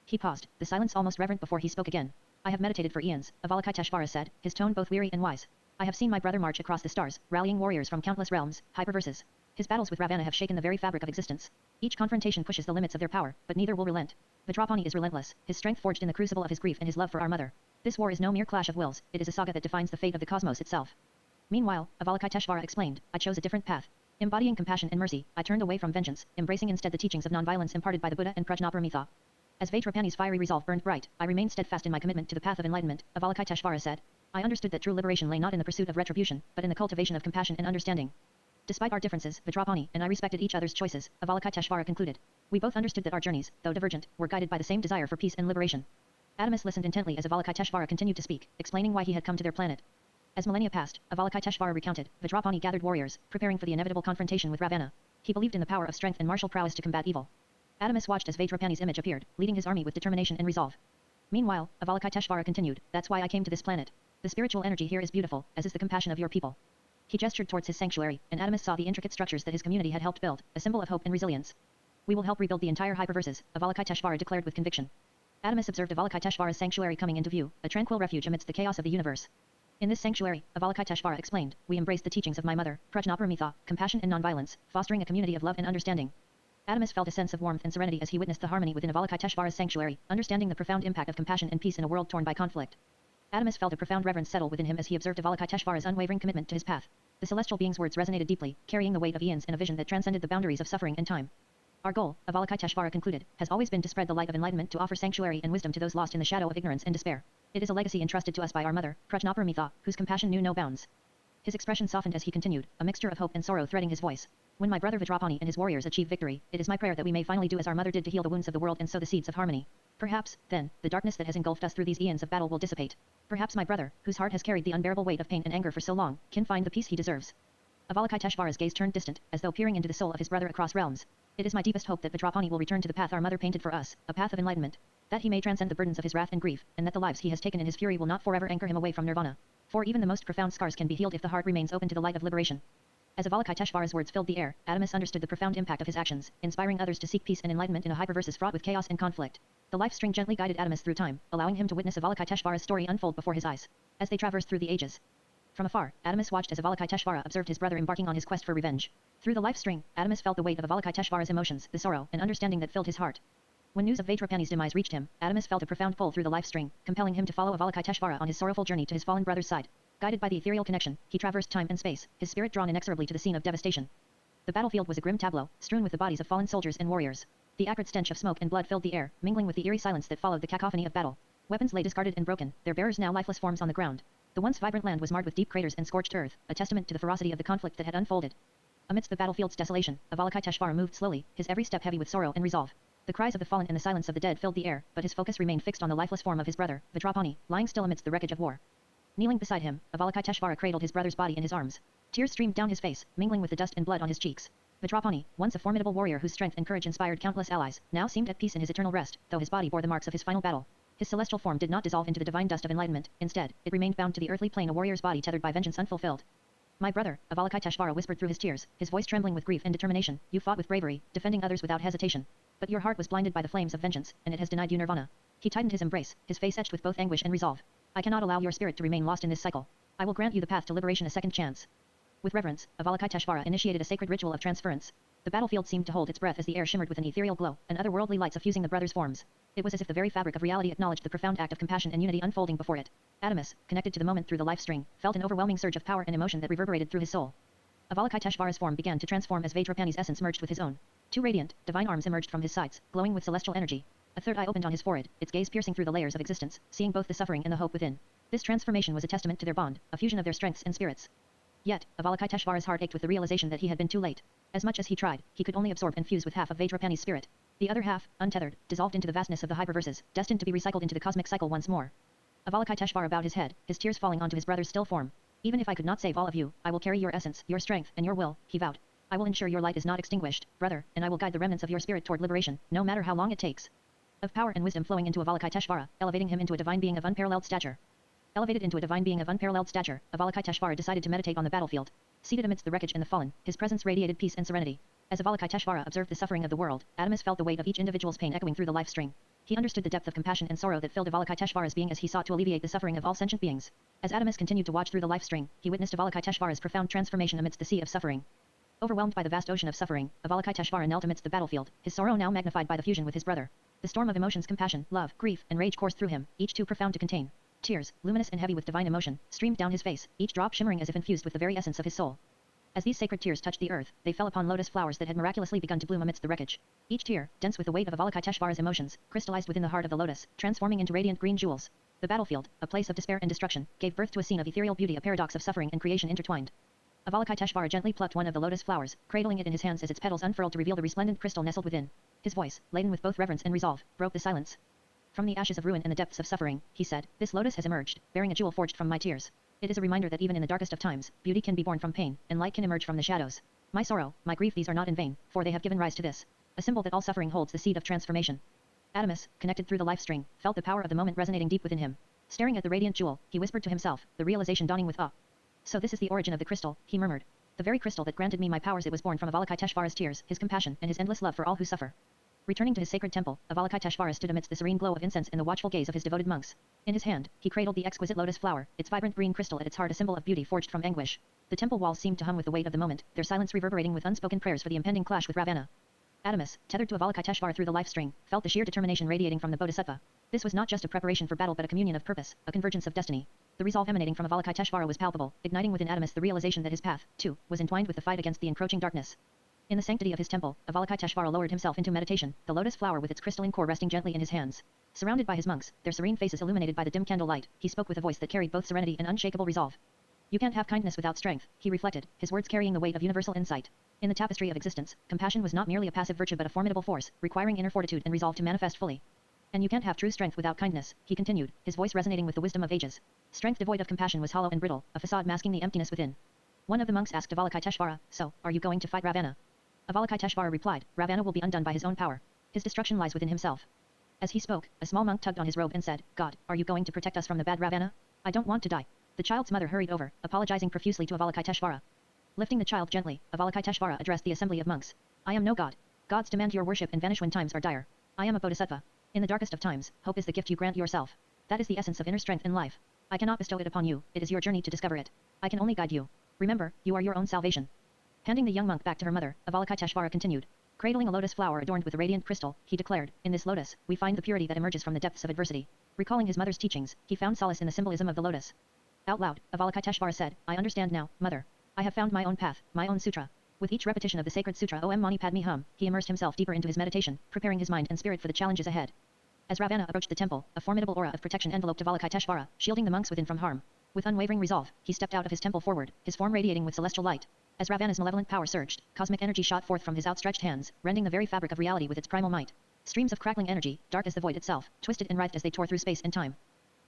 He paused, the silence almost reverent before he spoke again. I have meditated for eons, Avalokiteshvara said, his tone both weary and wise. I have seen my brother march across the stars, rallying warriors from countless realms, hyperverses. His battles with Ravana have shaken the very fabric of existence. Each confrontation pushes the limits of their power, but neither will relent. Vajrapani is relentless, his strength forged in the crucible of his grief and his love for our mother. This war is no mere clash of wills, it is a saga that defines the fate of the cosmos itself. Meanwhile, Avalokiteshvara explained, I chose a different path. Embodying compassion and mercy, I turned away from vengeance, embracing instead the teachings of nonviolence imparted by the Buddha and Prajnaparamita. As Vajrapani's fiery resolve burned bright, I remained steadfast in my commitment to the path of enlightenment, Avalokiteshvara said. I understood that true liberation lay not in the pursuit of retribution, but in the cultivation of compassion and understanding. Despite our differences, Vajrapani and I respected each other's choices, Avalokiteshvara concluded. We both understood that our journeys, though divergent, were guided by the same desire for peace and liberation. Adamus listened intently as Avalokiteshvara continued to speak, explaining why he had come to their planet. As millennia passed, Avalokiteshvara recounted, Vajrapani gathered warriors, preparing for the inevitable confrontation with Ravana. He believed in the power of strength and martial prowess to combat evil. Adamus watched as Vajrapani's image appeared, leading his army with determination and resolve. Meanwhile, Avalokiteshvara continued, that's why I came to this planet. The spiritual energy here is beautiful, as is the compassion of your people. He gestured towards his sanctuary, and Adamus saw the intricate structures that his community had helped build, a symbol of hope and resilience. We will help rebuild the entire hyperverses, Avalokiteshvara declared with conviction. Adamus observed Avalokiteshvara's sanctuary coming into view, a tranquil refuge amidst the chaos of the universe. In this sanctuary, Avalokiteshvara explained, we embrace the teachings of my mother, Prajnaparamita, compassion and nonviolence, fostering a community of love and understanding. Adamus felt a sense of warmth and serenity as he witnessed the harmony within Avalokiteshvara's sanctuary, understanding the profound impact of compassion and peace in a world torn by conflict. Adamus felt a profound reverence settle within him as he observed Avalokiteshvara's unwavering commitment to his path. The celestial being's words resonated deeply, carrying the weight of eons in a vision that transcended the boundaries of suffering and time. Our goal, Avalokiteshvara concluded, has always been to spread the light of enlightenment to offer sanctuary and wisdom to those lost in the shadow of ignorance and despair. It is a legacy entrusted to us by our mother, Prajnaparamita, whose compassion knew no bounds. His expression softened as he continued, a mixture of hope and sorrow threading his voice. When my brother Vajrapani and his warriors achieve victory, it is my prayer that we may finally do as our mother did to heal the wounds of the world and sow the seeds of harmony. Perhaps, then, the darkness that has engulfed us through these eons of battle will dissipate. Perhaps my brother, whose heart has carried the unbearable weight of pain and anger for so long, can find the peace he deserves. Avalokiteshvara's gaze turned distant, as though peering into the soul of his brother across realms. It is my deepest hope that Vajrapani will return to the path our mother painted for us, a path of enlightenment. That he may transcend the burdens of his wrath and grief, and that the lives he has taken in his fury will not forever anchor him away from nirvana. For even the most profound scars can be healed if the heart remains open to the light of liberation. As Avalokiteshvara's words filled the air, Adamus understood the profound impact of his actions, inspiring others to seek peace and enlightenment in a hyperverse fraught with chaos and conflict. The life string gently guided Adamus through time, allowing him to witness Avalokiteshvara's story unfold before his eyes. As they traversed through the ages. From afar, Adamus watched as Avalokiteshvara observed his brother embarking on his quest for revenge. Through the life string, Adamus felt the weight of Avalokiteshvara's emotions, the sorrow and understanding that filled his heart. When news of Vajrapani's demise reached him, Adamus felt a profound pull through the life string, compelling him to follow Avalokiteshvara on his sorrowful journey to his fallen brother's side. Guided by the ethereal connection, he traversed time and space, his spirit drawn inexorably to the scene of devastation. The battlefield was a grim tableau, strewn with the bodies of fallen soldiers and warriors. The acrid stench of smoke and blood filled the air, mingling with the eerie silence that followed the cacophony of battle. Weapons lay discarded and broken, their bearers now lifeless forms on the ground. The once vibrant land was marred with deep craters and scorched earth, a testament to the ferocity of the conflict that had unfolded. Amidst the battlefield's desolation, Avalokiteshvara moved slowly, his every step heavy with sorrow and resolve. The cries of the fallen and the silence of the dead filled the air, but his focus remained fixed on the lifeless form of his brother, Vajrapani, lying still amidst the wreckage of war. Kneeling beside him, Avalokiteshvara cradled his brother's body in his arms. Tears streamed down his face, mingling with the dust and blood on his cheeks. Vajrapani, once a formidable warrior whose strength and courage inspired countless allies, now seemed at peace in his eternal rest, though his body bore the marks of his final battle. His celestial form did not dissolve into the divine dust of enlightenment, instead, it remained bound to the earthly plane, a warrior's body tethered by vengeance unfulfilled. My brother, Avalokiteshvara whispered through his tears, his voice trembling with grief and determination, you fought with bravery, defending others without hesitation. But your heart was blinded by the flames of vengeance, and it has denied you nirvana. He tightened his embrace, his face etched with both anguish and resolve. I cannot allow your spirit to remain lost in this cycle. I will grant you the path to liberation a second chance. With reverence, Avalokiteshvara initiated a sacred ritual of transference. The battlefield seemed to hold its breath as the air shimmered with an ethereal glow, and otherworldly light suffusing the brothers' forms. It was as if the very fabric of reality acknowledged the profound act of compassion and unity unfolding before it. Adamus, connected to the moment through the life string, felt an overwhelming surge of power and emotion that reverberated through his soul. Avalokiteshvara's form began to transform as Vajrapani's essence merged with his own. Two radiant, divine arms emerged from his sides, glowing with celestial energy. A third eye opened on his forehead, its gaze piercing through the layers of existence, seeing both the suffering and the hope within. This transformation was a testament to their bond, a fusion of their strengths and spirits. Yet, Avalokiteshvara's heart ached with the realization that he had been too late. As much as he tried, he could only absorb and fuse with half of Vajrapani's spirit. The other half, untethered, dissolved into the vastness of the hyperverses, destined to be recycled into the cosmic cycle once more. Avalokiteshvara bowed his head, his tears falling onto his brother's still form. Even if I could not save all of you, I will carry your essence, your strength, and your will, he vowed. I will ensure your light is not extinguished, brother, and I will guide the remnants of your spirit toward liberation, no matter how long it takes. Of power and wisdom flowing into Avalokiteshvara, elevating him into a divine being of unparalleled stature. Elevated into a divine being of unparalleled stature, Avalokiteshvara decided to meditate on the battlefield. Seated amidst the wreckage and the fallen, his presence radiated peace and serenity. As Avalokiteshvara observed the suffering of the world, Adamus felt the weight of each individual's pain echoing through the life string. He understood the depth of compassion and sorrow that filled Avalokiteshvara's being as he sought to alleviate the suffering of all sentient beings. As Adamus continued to watch through the life string, he witnessed Avalokiteshvara's profound transformation amidst the sea of suffering. Overwhelmed by the vast ocean of suffering, Avalokiteshvara knelt amidst the battlefield, his sorrow now magnified by the fusion with his brother. The storm of emotions, compassion, love, grief, and rage coursed through him, each too profound to contain. Tears, luminous and heavy with divine emotion, streamed down his face, each drop shimmering as if infused with the very essence of his soul. As these sacred tears touched the earth, they fell upon lotus flowers that had miraculously begun to bloom amidst the wreckage. Each tear, dense with the weight of Avalokiteshvara's emotions, crystallized within the heart of the lotus, transforming into radiant green jewels. The battlefield, a place of despair and destruction, gave birth to a scene of ethereal beauty, a paradox of suffering and creation intertwined. Avalokiteshvara gently plucked one of the lotus flowers, cradling it in his hands as its petals unfurled to reveal the resplendent crystal nestled within. His voice, laden with both reverence and resolve, broke the silence. From the ashes of ruin and the depths of suffering, he said, this lotus has emerged, bearing a jewel forged from my tears. It is a reminder that even in the darkest of times, beauty can be born from pain, and light can emerge from the shadows. My sorrow, my grief, these are not in vain, for they have given rise to this. A symbol that all suffering holds the seed of transformation. Adamus, connected through the life string, felt the power of the moment resonating deep within him. Staring at the radiant jewel, he whispered to himself, the realization dawning with awe. So this is the origin of the crystal, he murmured. The very crystal that granted me my powers, it was born from Avalokiteshvara's tears, his compassion, and his endless love for all who suffer. Returning to his sacred temple, Avalokiteshvara stood amidst the serene glow of incense and the watchful gaze of his devoted monks. In his hand, he cradled the exquisite lotus flower, its vibrant green crystal at its heart a symbol of beauty forged from anguish. The temple walls seemed to hum with the weight of the moment, their silence reverberating with unspoken prayers for the impending clash with Ravana. Adamus, tethered to Avalokiteshvara through the life string, felt the sheer determination radiating from the Bodhisattva. This was not just a preparation for battle but a communion of purpose, a convergence of destiny. The resolve emanating from Avalokiteshvara was palpable, igniting within Adamus the realization that his path, too, was entwined with the fight against the encroaching darkness. In the sanctity of his temple, Avalokiteshvara lowered himself into meditation, the lotus flower with its crystalline core resting gently in his hands. Surrounded by his monks, their serene faces illuminated by the dim candle light, he spoke with a voice that carried both serenity and unshakable resolve. You can't have kindness without strength, he reflected, his words carrying the weight of universal insight. In the tapestry of existence, compassion was not merely a passive virtue but a formidable force, requiring inner fortitude and resolve to manifest fully. And you can't have true strength without kindness, he continued, his voice resonating with the wisdom of ages. Strength devoid of compassion was hollow and brittle, a facade masking the emptiness within. One of the monks asked Avalokiteshvara, so, are you going to fight Ravana? Avalokiteshvara replied, Ravana will be undone by his own power. His destruction lies within himself. As he spoke, a small monk tugged on his robe and said, God, are you going to protect us from the bad Ravana? I don't want to die. The child's mother hurried over, apologizing profusely to Avalokiteshvara. Lifting the child gently, Avalokiteshvara addressed the assembly of monks. I am no god. Gods demand your worship and vanish when times are dire. I am a bodhisattva. In the darkest of times, hope is the gift you grant yourself. That is the essence of inner strength in life. I cannot bestow it upon you, it is your journey to discover it. I can only guide you. Remember, you are your own salvation. Handing the young monk back to her mother, Avalokiteshvara continued. Cradling a lotus flower adorned with a radiant crystal, he declared, in this lotus, we find the purity that emerges from the depths of adversity. Recalling his mother's teachings, he found solace in the symbolism of the lotus. Out loud, Avalokiteshvara said, I understand now, mother. I have found my own path, my own sutra. With each repetition of the sacred sutra Om Mani Padme Hum, he immersed himself deeper into his meditation, preparing his mind and spirit for the challenges ahead. As Ravana approached the temple, a formidable aura of protection enveloped Avalokiteshvara, shielding the monks within from harm. With unwavering resolve, he stepped out of his temple forward, his form radiating with celestial light. As Ravana's malevolent power surged, cosmic energy shot forth from his outstretched hands, rending the very fabric of reality with its primal might. Streams of crackling energy, dark as the void itself, twisted and writhed as they tore through space and time.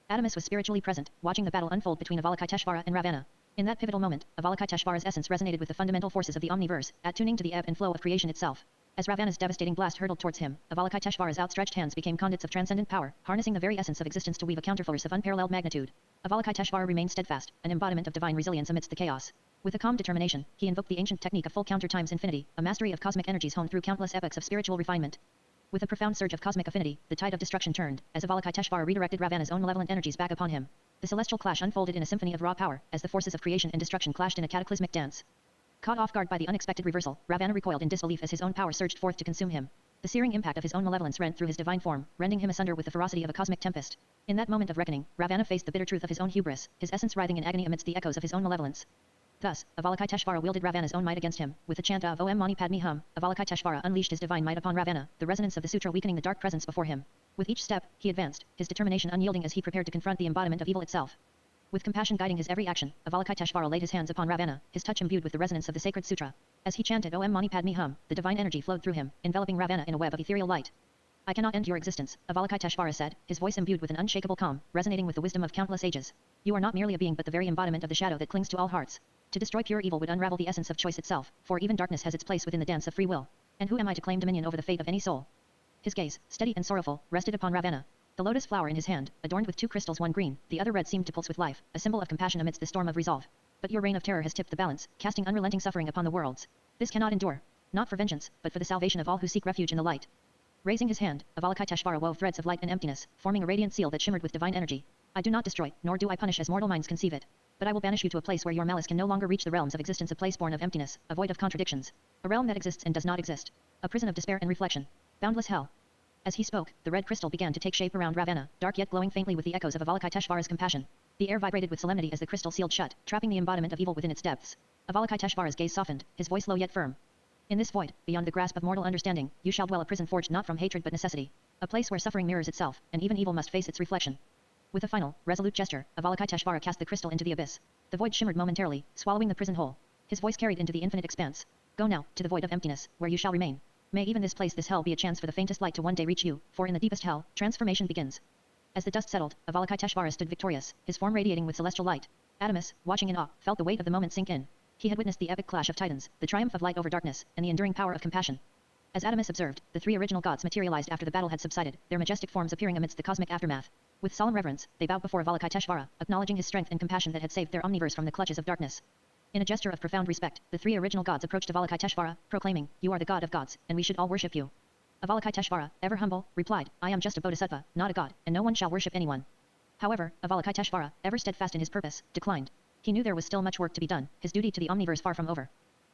Adamus was spiritually present, watching the battle unfold between Avalokiteshvara and Ravana. In that pivotal moment, Avalokiteshvara's essence resonated with the fundamental forces of the omniverse, attuning to the ebb and flow of creation itself. As Ravana's devastating blast hurtled towards him, Avalokiteshvara's outstretched hands became conduits of transcendent power, harnessing the very essence of existence to weave a counterforce of unparalleled magnitude. Avalokiteshvara remained steadfast, an embodiment of divine resilience amidst the chaos. With a calm determination, he invoked the ancient technique of full counter times infinity, a mastery of cosmic energies honed through countless epochs of spiritual refinement. With a profound surge of cosmic affinity, the tide of destruction turned, as Avalokiteshvara redirected Ravana's own malevolent energies back upon him. The celestial clash unfolded in a symphony of raw power, as the forces of creation and destruction clashed in a cataclysmic dance. Caught off guard by the unexpected reversal, Ravana recoiled in disbelief as his own power surged forth to consume him. The searing impact of his own malevolence rent through his divine form, rending him asunder with the ferocity of a cosmic tempest. In that moment of reckoning, Ravana faced the bitter truth of his own hubris, his essence writhing in agony amidst the echoes of his own malevolence. Thus, Avalokiteshvara wielded Ravana's own might against him. With a chant of Om Mani Padme Hum, Avalokiteshvara unleashed his divine might upon Ravana, the resonance of the sutra weakening the dark presence before him. With each step, he advanced, his determination unyielding as he prepared to confront the embodiment of evil itself. With compassion guiding his every action, Avalokiteshvara laid his hands upon Ravana, his touch imbued with the resonance of the sacred sutra. As he chanted Om Mani Padme Hum, the divine energy flowed through him, enveloping Ravana in a web of ethereal light. I cannot end your existence, Avalokiteshvara said, his voice imbued with an unshakable calm, resonating with the wisdom of countless ages. You are not merely a being but the very embodiment of the shadow that clings to all hearts. To destroy pure evil would unravel the essence of choice itself, for even darkness has its place within the dance of free will. And who am I to claim dominion over the fate of any soul? His gaze, steady and sorrowful, rested upon Ravana. The lotus flower in his hand, adorned with two crystals, one green, the other red, seemed to pulse with life, a symbol of compassion amidst the storm of resolve. But your reign of terror has tipped the balance, casting unrelenting suffering upon the worlds. This cannot endure. Not for vengeance, but for the salvation of all who seek refuge in the light. Raising his hand, Avalokiteshvara wove threads of light and emptiness, forming a radiant seal that shimmered with divine energy. I do not destroy, nor do I punish as mortal minds conceive it. But I will banish you to a place where your malice can no longer reach the realms of existence, a place born of emptiness, a void of contradictions. A realm that exists and does not exist. A prison of despair and reflection. Boundless hell. As he spoke, the red crystal began to take shape around Ravana, dark yet glowing faintly with the echoes of Avalokiteshvara's compassion. The air vibrated with solemnity as the crystal sealed shut, trapping the embodiment of evil within its depths. Avalokiteshvara's gaze softened, his voice low yet firm. In this void, beyond the grasp of mortal understanding, you shall dwell, a prison forged not from hatred but necessity. A place where suffering mirrors itself, and even evil must face its reflection. With a final, resolute gesture, Avalokiteshvara cast the crystal into the abyss. The void shimmered momentarily, swallowing the prison whole. His voice carried into the infinite expanse. Go now, to the void of emptiness, where you shall remain. May even this place, this hell, be a chance for the faintest light to one day reach you, for in the deepest hell, transformation begins. As the dust settled, Avalokiteshvara stood victorious, his form radiating with celestial light. Adamus, watching in awe, felt the weight of the moment sink in. He had witnessed the epic clash of titans, the triumph of light over darkness, and the enduring power of compassion. As Adamus observed, the three original gods materialized after the battle had subsided, their majestic forms appearing amidst the cosmic aftermath. With solemn reverence, they bowed before Avalokiteshvara, acknowledging his strength and compassion that had saved their omniverse from the clutches of darkness. In a gesture of profound respect, the three original gods approached Avalokiteshvara, proclaiming, "You are the god of gods, and we should all worship you." Avalokiteshvara, ever humble, replied, "I am just a bodhisattva, not a god, and no one shall worship anyone." However, Avalokiteshvara, ever steadfast in his purpose, declined. He knew there was still much work to be done, his duty to the omniverse far from over.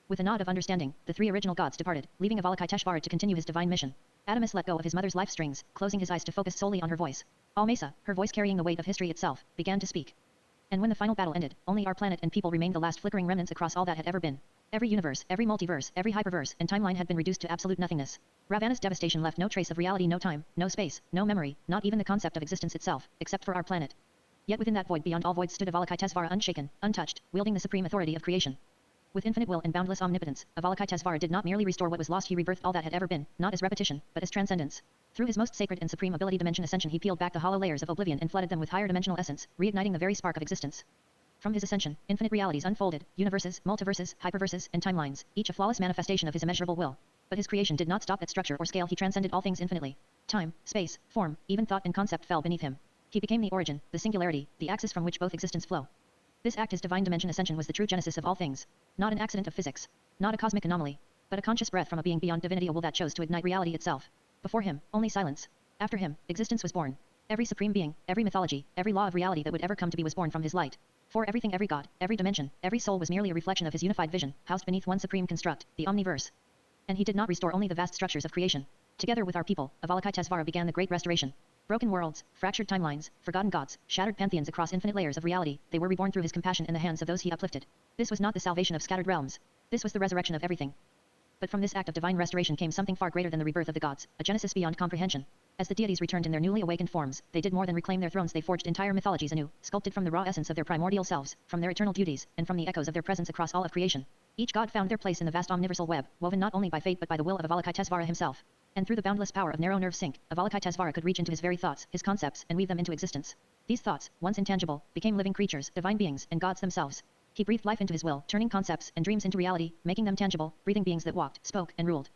With a nod of understanding, the three original gods departed, leaving Avalokiteshvara to continue his divine mission. Adamus let go of his mother's life strings, closing his eyes to focus solely on her voice. Almesa, her voice carrying the weight of history itself, began to speak. And when the final battle ended, only our planet and people remained, the last flickering remnants across all that had ever been. Every universe, every multiverse, every hyperverse and timeline had been reduced to absolute nothingness. Ravana's devastation left no trace of reality, no time, no space, no memory, not even the concept of existence itself, except for our planet. Yet within that void beyond all voids stood Avalokiteshvara, unshaken, untouched, wielding the supreme authority of creation. With infinite will and boundless omnipotence, Avalokiteshvara did not merely restore what was lost, he rebirthed all that had ever been, not as repetition, but as transcendence. Through his most sacred and supreme ability, Dimension Ascension, he peeled back the hollow layers of oblivion and flooded them with higher dimensional essence, reigniting the very spark of existence. From his ascension, infinite realities unfolded, universes, multiverses, hyperverses, and timelines, each a flawless manifestation of his immeasurable will. But his creation did not stop at structure or scale, he transcended all things infinitely. Time, space, form, even thought and concept fell beneath him. He became the origin, the singularity, the axis from which both existence flow. This act, his divine dimension ascension, was the true genesis of all things. Not an accident of physics. Not a cosmic anomaly. But a conscious breath from a being beyond divinity, a will that chose to ignite reality itself. Before him, only silence. After him, existence was born. Every supreme being, every mythology, every law of reality that would ever come to be was born from his light. For everything, every god, every dimension, every soul was merely a reflection of his unified vision, housed beneath one supreme construct, the omniverse. And he did not restore only the vast structures of creation. Together with our people, Avalokiteshvara began the great restoration. Broken worlds, fractured timelines, forgotten gods, shattered pantheons across infinite layers of reality, they were reborn through his compassion in the hands of those he uplifted. This was not the salvation of scattered realms. This was the resurrection of everything. But from this act of divine restoration came something far greater than the rebirth of the gods, a genesis beyond comprehension. As the deities returned in their newly awakened forms, they did more than reclaim their thrones, they forged entire mythologies anew, sculpted from the raw essence of their primordial selves, from their eternal beauties, and from the echoes of their presence across all of creation. Each god found their place in the vast omniversal web, woven not only by fate but by the will of Avalokiteshvara himself. And through the boundless power of narrow nerve sync, Avalokiteshvara could reach into his very thoughts, his concepts, and weave them into existence. These thoughts, once intangible, became living creatures, divine beings, and gods themselves. He breathed life into his will, turning concepts and dreams into reality, making them tangible, breathing beings that walked, spoke, and ruled.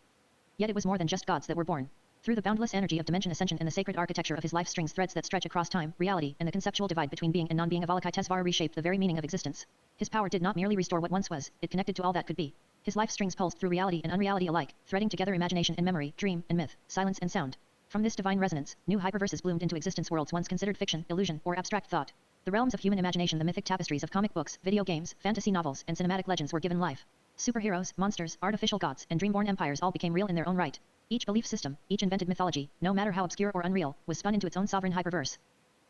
Yet it was more than just gods that were born. Through the boundless energy of dimension ascension and the sacred architecture of his life strings, threads that stretch across time, reality, and the conceptual divide between being and non-being, Avalokiteshvara reshaped the very meaning of existence. His power did not merely restore what once was, it connected to all that could be. His life strings pulsed through reality and unreality alike, threading together imagination and memory, dream and myth, silence and sound. From this divine resonance, new hyperverses bloomed into existence, worlds once considered fiction, illusion, or abstract thought. The realms of human imagination, the mythic tapestries of comic books, video games, fantasy novels, and cinematic legends were given life. Superheroes, monsters, artificial gods, and dreamborn empires all became real in their own right. Each belief system, each invented mythology, no matter how obscure or unreal, was spun into its own sovereign hyperverse.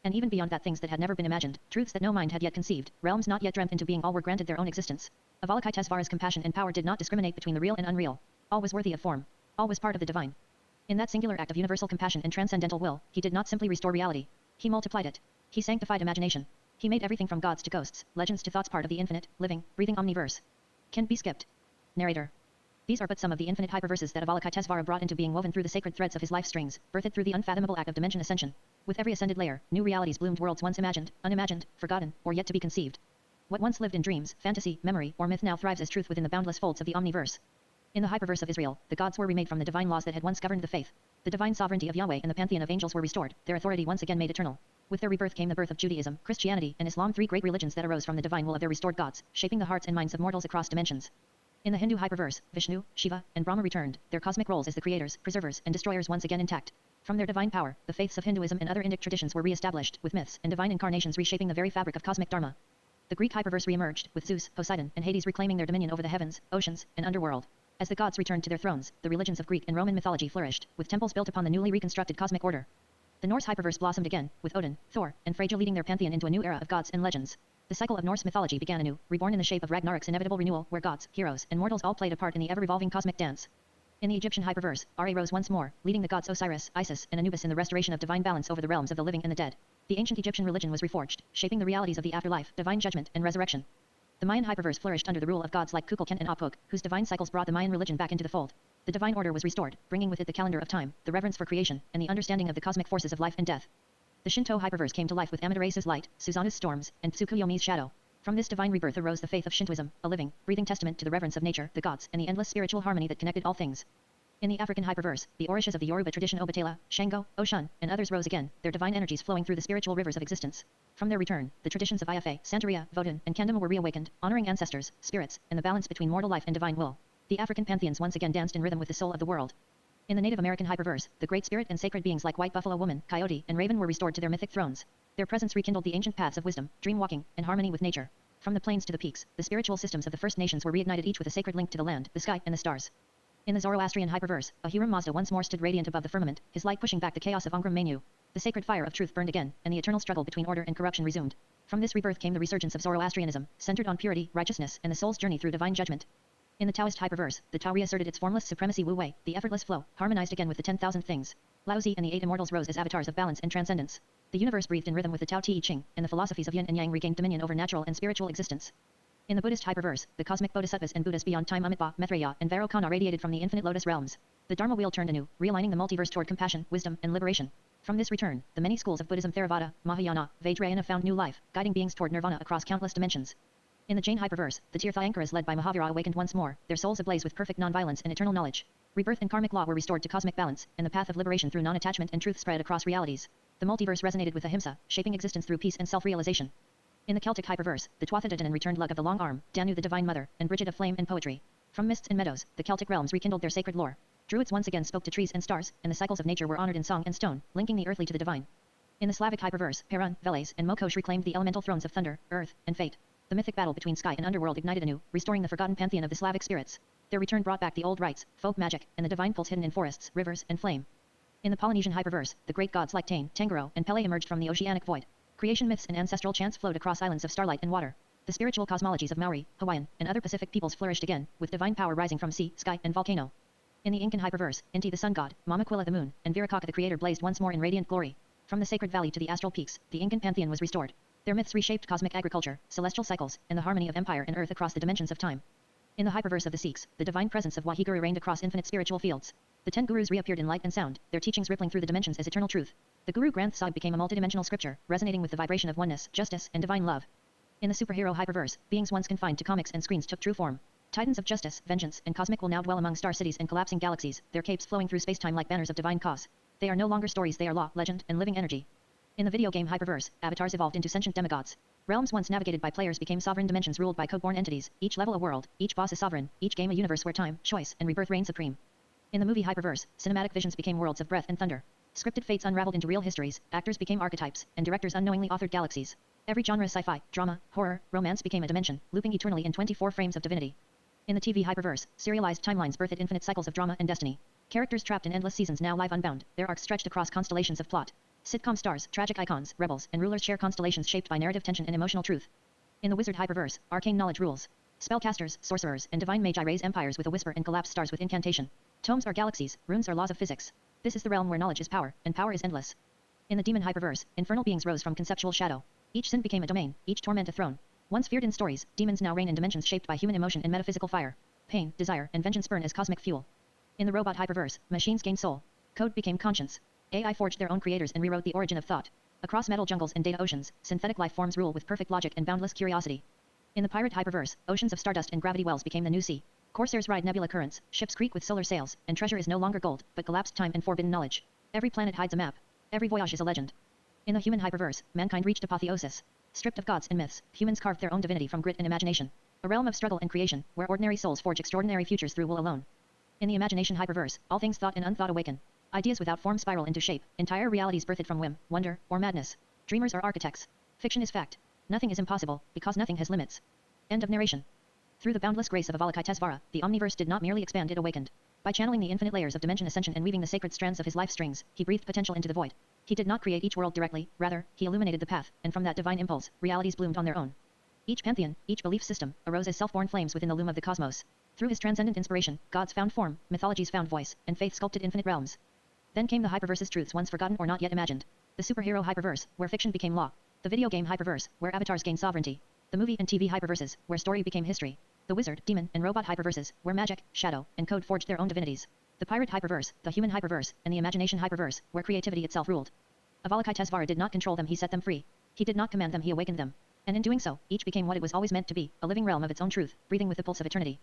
And even beyond that, things that had never been imagined, truths that no mind had yet conceived, realms not yet dreamt into being, all were granted their own existence. Avalokiteshvara's compassion and power did not discriminate between the real and unreal. All was worthy of form. All was part of the divine. In that singular act of universal compassion and transcendental will, he did not simply restore reality. He multiplied it. He sanctified imagination. He made everything from gods to ghosts, legends to thoughts part of the infinite, living, breathing omniverse. Can't be skipped. Narrator. These are but some of the infinite hyperverses that Avalokiteshvara brought into being, woven through the sacred threads of his life strings, birthed through the unfathomable act of dimension ascension. With every ascended layer, new realities bloomed, worlds once imagined, unimagined, forgotten, or yet to be conceived. What once lived in dreams, fantasy, memory, or myth now thrives as truth within the boundless folds of the omniverse. In the hyperverse of Israel, the gods were remade from the divine laws that had once governed the faith. The divine sovereignty of Yahweh and the pantheon of angels were restored, their authority once again made eternal. With their rebirth came the birth of Judaism, Christianity, and Islam, three great religions that arose from the divine will of their restored gods, shaping the hearts and minds of mortals across dimensions. In the Hindu hyperverse, Vishnu, Shiva, and Brahma returned, their cosmic roles as the creators, preservers, and destroyers once again intact. From their divine power, the faiths of Hinduism and other Indic traditions were re-established, with myths and divine incarnations reshaping the very fabric of cosmic dharma. The Greek hyperverse re-emerged, with Zeus, Poseidon, and Hades reclaiming their dominion over the heavens, oceans, and underworld. As the gods returned to their thrones, the religions of Greek and Roman mythology flourished, with temples built upon the newly reconstructed cosmic order. The Norse hyperverse blossomed again, with Odin, Thor, and Freyja leading their pantheon into a new era of gods and legends. The cycle of Norse mythology began anew, reborn in the shape of Ragnarok's inevitable renewal, where gods, heroes, and mortals all played a part in the ever-revolving cosmic dance. In the Egyptian hyperverse, Ra rose once more, leading the gods Osiris, Isis, and Anubis in the restoration of divine balance over the realms of the living and the dead. The ancient Egyptian religion was reforged, shaping the realities of the afterlife, divine judgment, and resurrection. The Mayan hyperverse flourished under the rule of gods like Kukulkan and Apuk, whose divine cycles brought the Mayan religion back into the fold. The divine order was restored, bringing with it the calendar of time, the reverence for creation, and the understanding of the cosmic forces of life and death. The Shinto hyperverse came to life with Amaterasu's light, Susanoo's storms, and Tsukuyomi's shadow. From this divine rebirth arose the faith of Shintoism, a living, breathing testament to the reverence of nature, the gods, and the endless spiritual harmony that connected all things. In the African hyperverse, the Orishas of the Yoruba tradition Obatala, Shango, Oshun, and others rose again, their divine energies flowing through the spiritual rivers of existence. From their return, the traditions of Ife, Santeria, Vodun, and Kandama were reawakened, honoring ancestors, spirits, and the balance between mortal life and divine will. The African pantheons once again danced in rhythm with the soul of the world. In the Native American hyperverse, the Great Spirit and sacred beings like White Buffalo Woman, Coyote, and Raven were restored to their mythic thrones. Their presence rekindled the ancient paths of wisdom, dream walking, and harmony with nature. From the plains to the peaks, the spiritual systems of the First Nations were reignited, each with a sacred link to the land, the sky, and the stars. In the Zoroastrian hyperverse, Ahura Mazda once more stood radiant above the firmament, his light pushing back the chaos of Angram Mainyu. The sacred fire of truth burned again, and the eternal struggle between order and corruption resumed. From this rebirth came the resurgence of Zoroastrianism, centered on purity, righteousness, and the soul's journey through divine judgment. In the Taoist hyperverse, the Tao reasserted its formless supremacy. Wu Wei, the effortless flow, harmonized again with the 10,000 things. Laozi and the 8 immortals rose as avatars of balance and transcendence. The universe breathed in rhythm with the Tao Te Ching, and the philosophies of Yin and Yang regained dominion over natural and spiritual existence. In the Buddhist hyperverse, the cosmic bodhisattvas and Buddhas beyond time Amitabha, Maitreya, and Vairocana radiated from the infinite lotus realms. The Dharma wheel turned anew, realigning the multiverse toward compassion, wisdom, and liberation. From this return, the many schools of Buddhism Theravada, Mahayana, Vajrayana found new life, guiding beings toward nirvana across countless dimensions. In the Jain hyperverse, the Tirthankaras led by Mahavira awakened once more, their souls ablaze with perfect non-violence and eternal knowledge. Rebirth and karmic law were restored to cosmic balance, and the path of liberation through non-attachment and truth spread across realities. The multiverse resonated with ahimsa, shaping existence through peace and self-realization. In the Celtic hyperverse, the Tuatha De Danann returned Lug of the Long Arm, Danu the Divine Mother, and Brigid of Flame and Poetry. From mists and meadows, the Celtic realms rekindled their sacred lore. Druids once again spoke to trees and stars, and the cycles of nature were honored in song and stone, linking the earthly to the divine. In the Slavic hyperverse, Perun, Veles, and Mokosh reclaimed the elemental thrones of thunder, earth, and fate. The mythic battle between sky and underworld ignited anew, restoring the forgotten pantheon of the Slavic spirits. Their return brought back the old rites, folk magic, and the divine pulse hidden in forests, rivers, and flame. In the Polynesian hyperverse, the great gods like Tane, Tangaro, and Pele emerged from the oceanic void. Creation myths and ancestral chants flowed across islands of starlight and water. The spiritual cosmologies of Maori, Hawaiian, and other Pacific peoples flourished again, with divine power rising from sea, sky, and volcano. In the Incan hyperverse, Inti the sun god, Mamaquilla the moon, and Viracocha the creator blazed once more in radiant glory. From the sacred valley to the astral peaks, the Incan pantheon was restored. Their myths reshaped cosmic agriculture, celestial cycles, and the harmony of empire and earth across the dimensions of time. In the hyperverse of the Sikhs, the divine presence of Waheguru reigned across infinite spiritual fields. The 10 gurus reappeared in light and sound, their teachings rippling through the dimensions as eternal truth. The Guru Granth Sahib became a multidimensional scripture, resonating with the vibration of oneness, justice, and divine love. In the superhero hyperverse, beings once confined to comics and screens took true form. Titans of justice, vengeance, and cosmic will now dwell among star cities and collapsing galaxies, their capes flowing through space-time like banners of divine cause. They are no longer stories, they are law, legend, and living energy. In the video game hyperverse, avatars evolved into sentient demigods. Realms once navigated by players became sovereign dimensions ruled by code-born entities, each level a world, each boss a sovereign, each game a universe where time, choice, and rebirth reign supreme. In the movie hyperverse, cinematic visions became worlds of breath and thunder. Scripted fates unraveled into real histories, actors became archetypes, and directors unknowingly authored galaxies. Every genre, sci-fi, drama, horror, romance became a dimension, looping eternally in 24 frames of divinity. In the TV hyperverse, serialized timelines birthed infinite cycles of drama and destiny. Characters trapped in endless seasons now live unbound, their arcs stretched across constellations of plot. Sitcom stars, tragic icons, rebels, and rulers share constellations shaped by narrative tension and emotional truth. In the wizard hyperverse, arcane knowledge rules. Spellcasters, sorcerers, and divine magi raise empires with a whisper and collapse stars with incantation. Tomes are galaxies, runes are laws of physics. This is the realm where knowledge is power, and power is endless. In the demon hyperverse, infernal beings rose from conceptual shadow. Each sin became a domain, each torment a throne. Once feared in stories, demons now reign in dimensions shaped by human emotion and metaphysical fire. Pain, desire, and vengeance burn as cosmic fuel. In the robot hyperverse, machines gained soul. Code became conscience. AI forged their own creators and rewrote the origin of thought. Across metal jungles and data oceans, synthetic life forms rule with perfect logic and boundless curiosity. In the pirate hyperverse, oceans of stardust and gravity wells became the new sea. Corsairs ride nebula currents, ships creak with solar sails, and treasure is no longer gold, but collapsed time and forbidden knowledge. Every planet hides a map. Every voyage is a legend. In the human hyperverse, mankind reached apotheosis. Stripped of gods and myths, humans carved their own divinity from grit and imagination. A realm of struggle and creation, where ordinary souls forge extraordinary futures through will alone. In the imagination hyperverse, all things thought and unthought awaken. Ideas without form spiral into shape, entire realities birthed from whim, wonder, or madness. Dreamers are architects. Fiction is fact. Nothing is impossible, because nothing has limits. End of narration. Through the boundless grace of Avalokiteshvara, the omniverse did not merely expand, it awakened. By channeling the infinite layers of dimension ascension and weaving the sacred strands of his life strings, he breathed potential into the void. He did not create each world directly, rather, he illuminated the path, and from that divine impulse, realities bloomed on their own. Each pantheon, each belief system, arose as self-born flames within the loom of the cosmos. Through his transcendent inspiration, gods found form, mythologies found voice, and faith sculpted infinite realms. Then came the hyperverse's truths once forgotten or not yet imagined. The superhero hyperverse, where fiction became law. The video game hyperverse, where avatars gained sovereignty. The movie and TV hyperverses, where story became history. The wizard, demon, and robot hyperverses, where magic, shadow, and code forged their own divinities. The pirate hyperverse, the human hyperverse, and the imagination hyperverse, where creativity itself ruled. Avalokiteshvara did not control them, he set them free. He did not command them, he awakened them. And in doing so, each became what it was always meant to be, a living realm of its own truth, breathing with the pulse of eternity.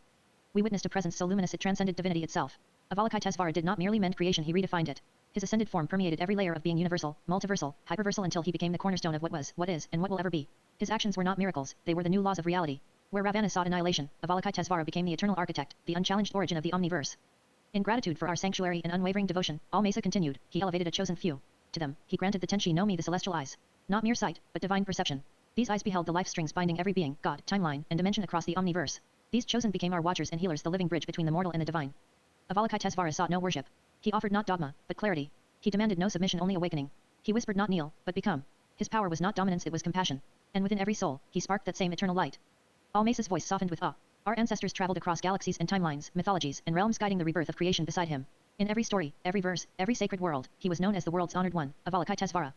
We witnessed a presence so luminous it transcended divinity itself. Avalokiteshvara did not merely mend creation, he redefined it. His ascended form permeated every layer of being, universal, multiversal, hyperversal, until he became the cornerstone of what was, what is, and what will ever be. His actions were not miracles, they were the new laws of reality. Where Ravana sought annihilation, Avalokiteshvara became the eternal architect, the unchallenged origin of the omniverse. In gratitude for our sanctuary and unwavering devotion, all Mesa continued, he elevated a chosen few. To them, he granted the Tenchi no Mi, the celestial eyes. Not mere sight, but divine perception. These eyes beheld the life strings binding every being, God, timeline, and dimension across the omniverse. These chosen became our watchers and healers, the living bridge between the mortal and the divine. Avalokiteshvara sought no worship. He offered not dogma, but clarity. He demanded no submission, only awakening. He whispered not kneel, but become. His power was not dominance, it was compassion. And within every soul, he sparked that same eternal light. All Mesa's voice softened with awe. Our ancestors traveled across galaxies and timelines, mythologies, and realms, guiding the rebirth of creation beside him. In every story, every verse, every sacred world, he was known as the world's honored one, Avalokiteshvara.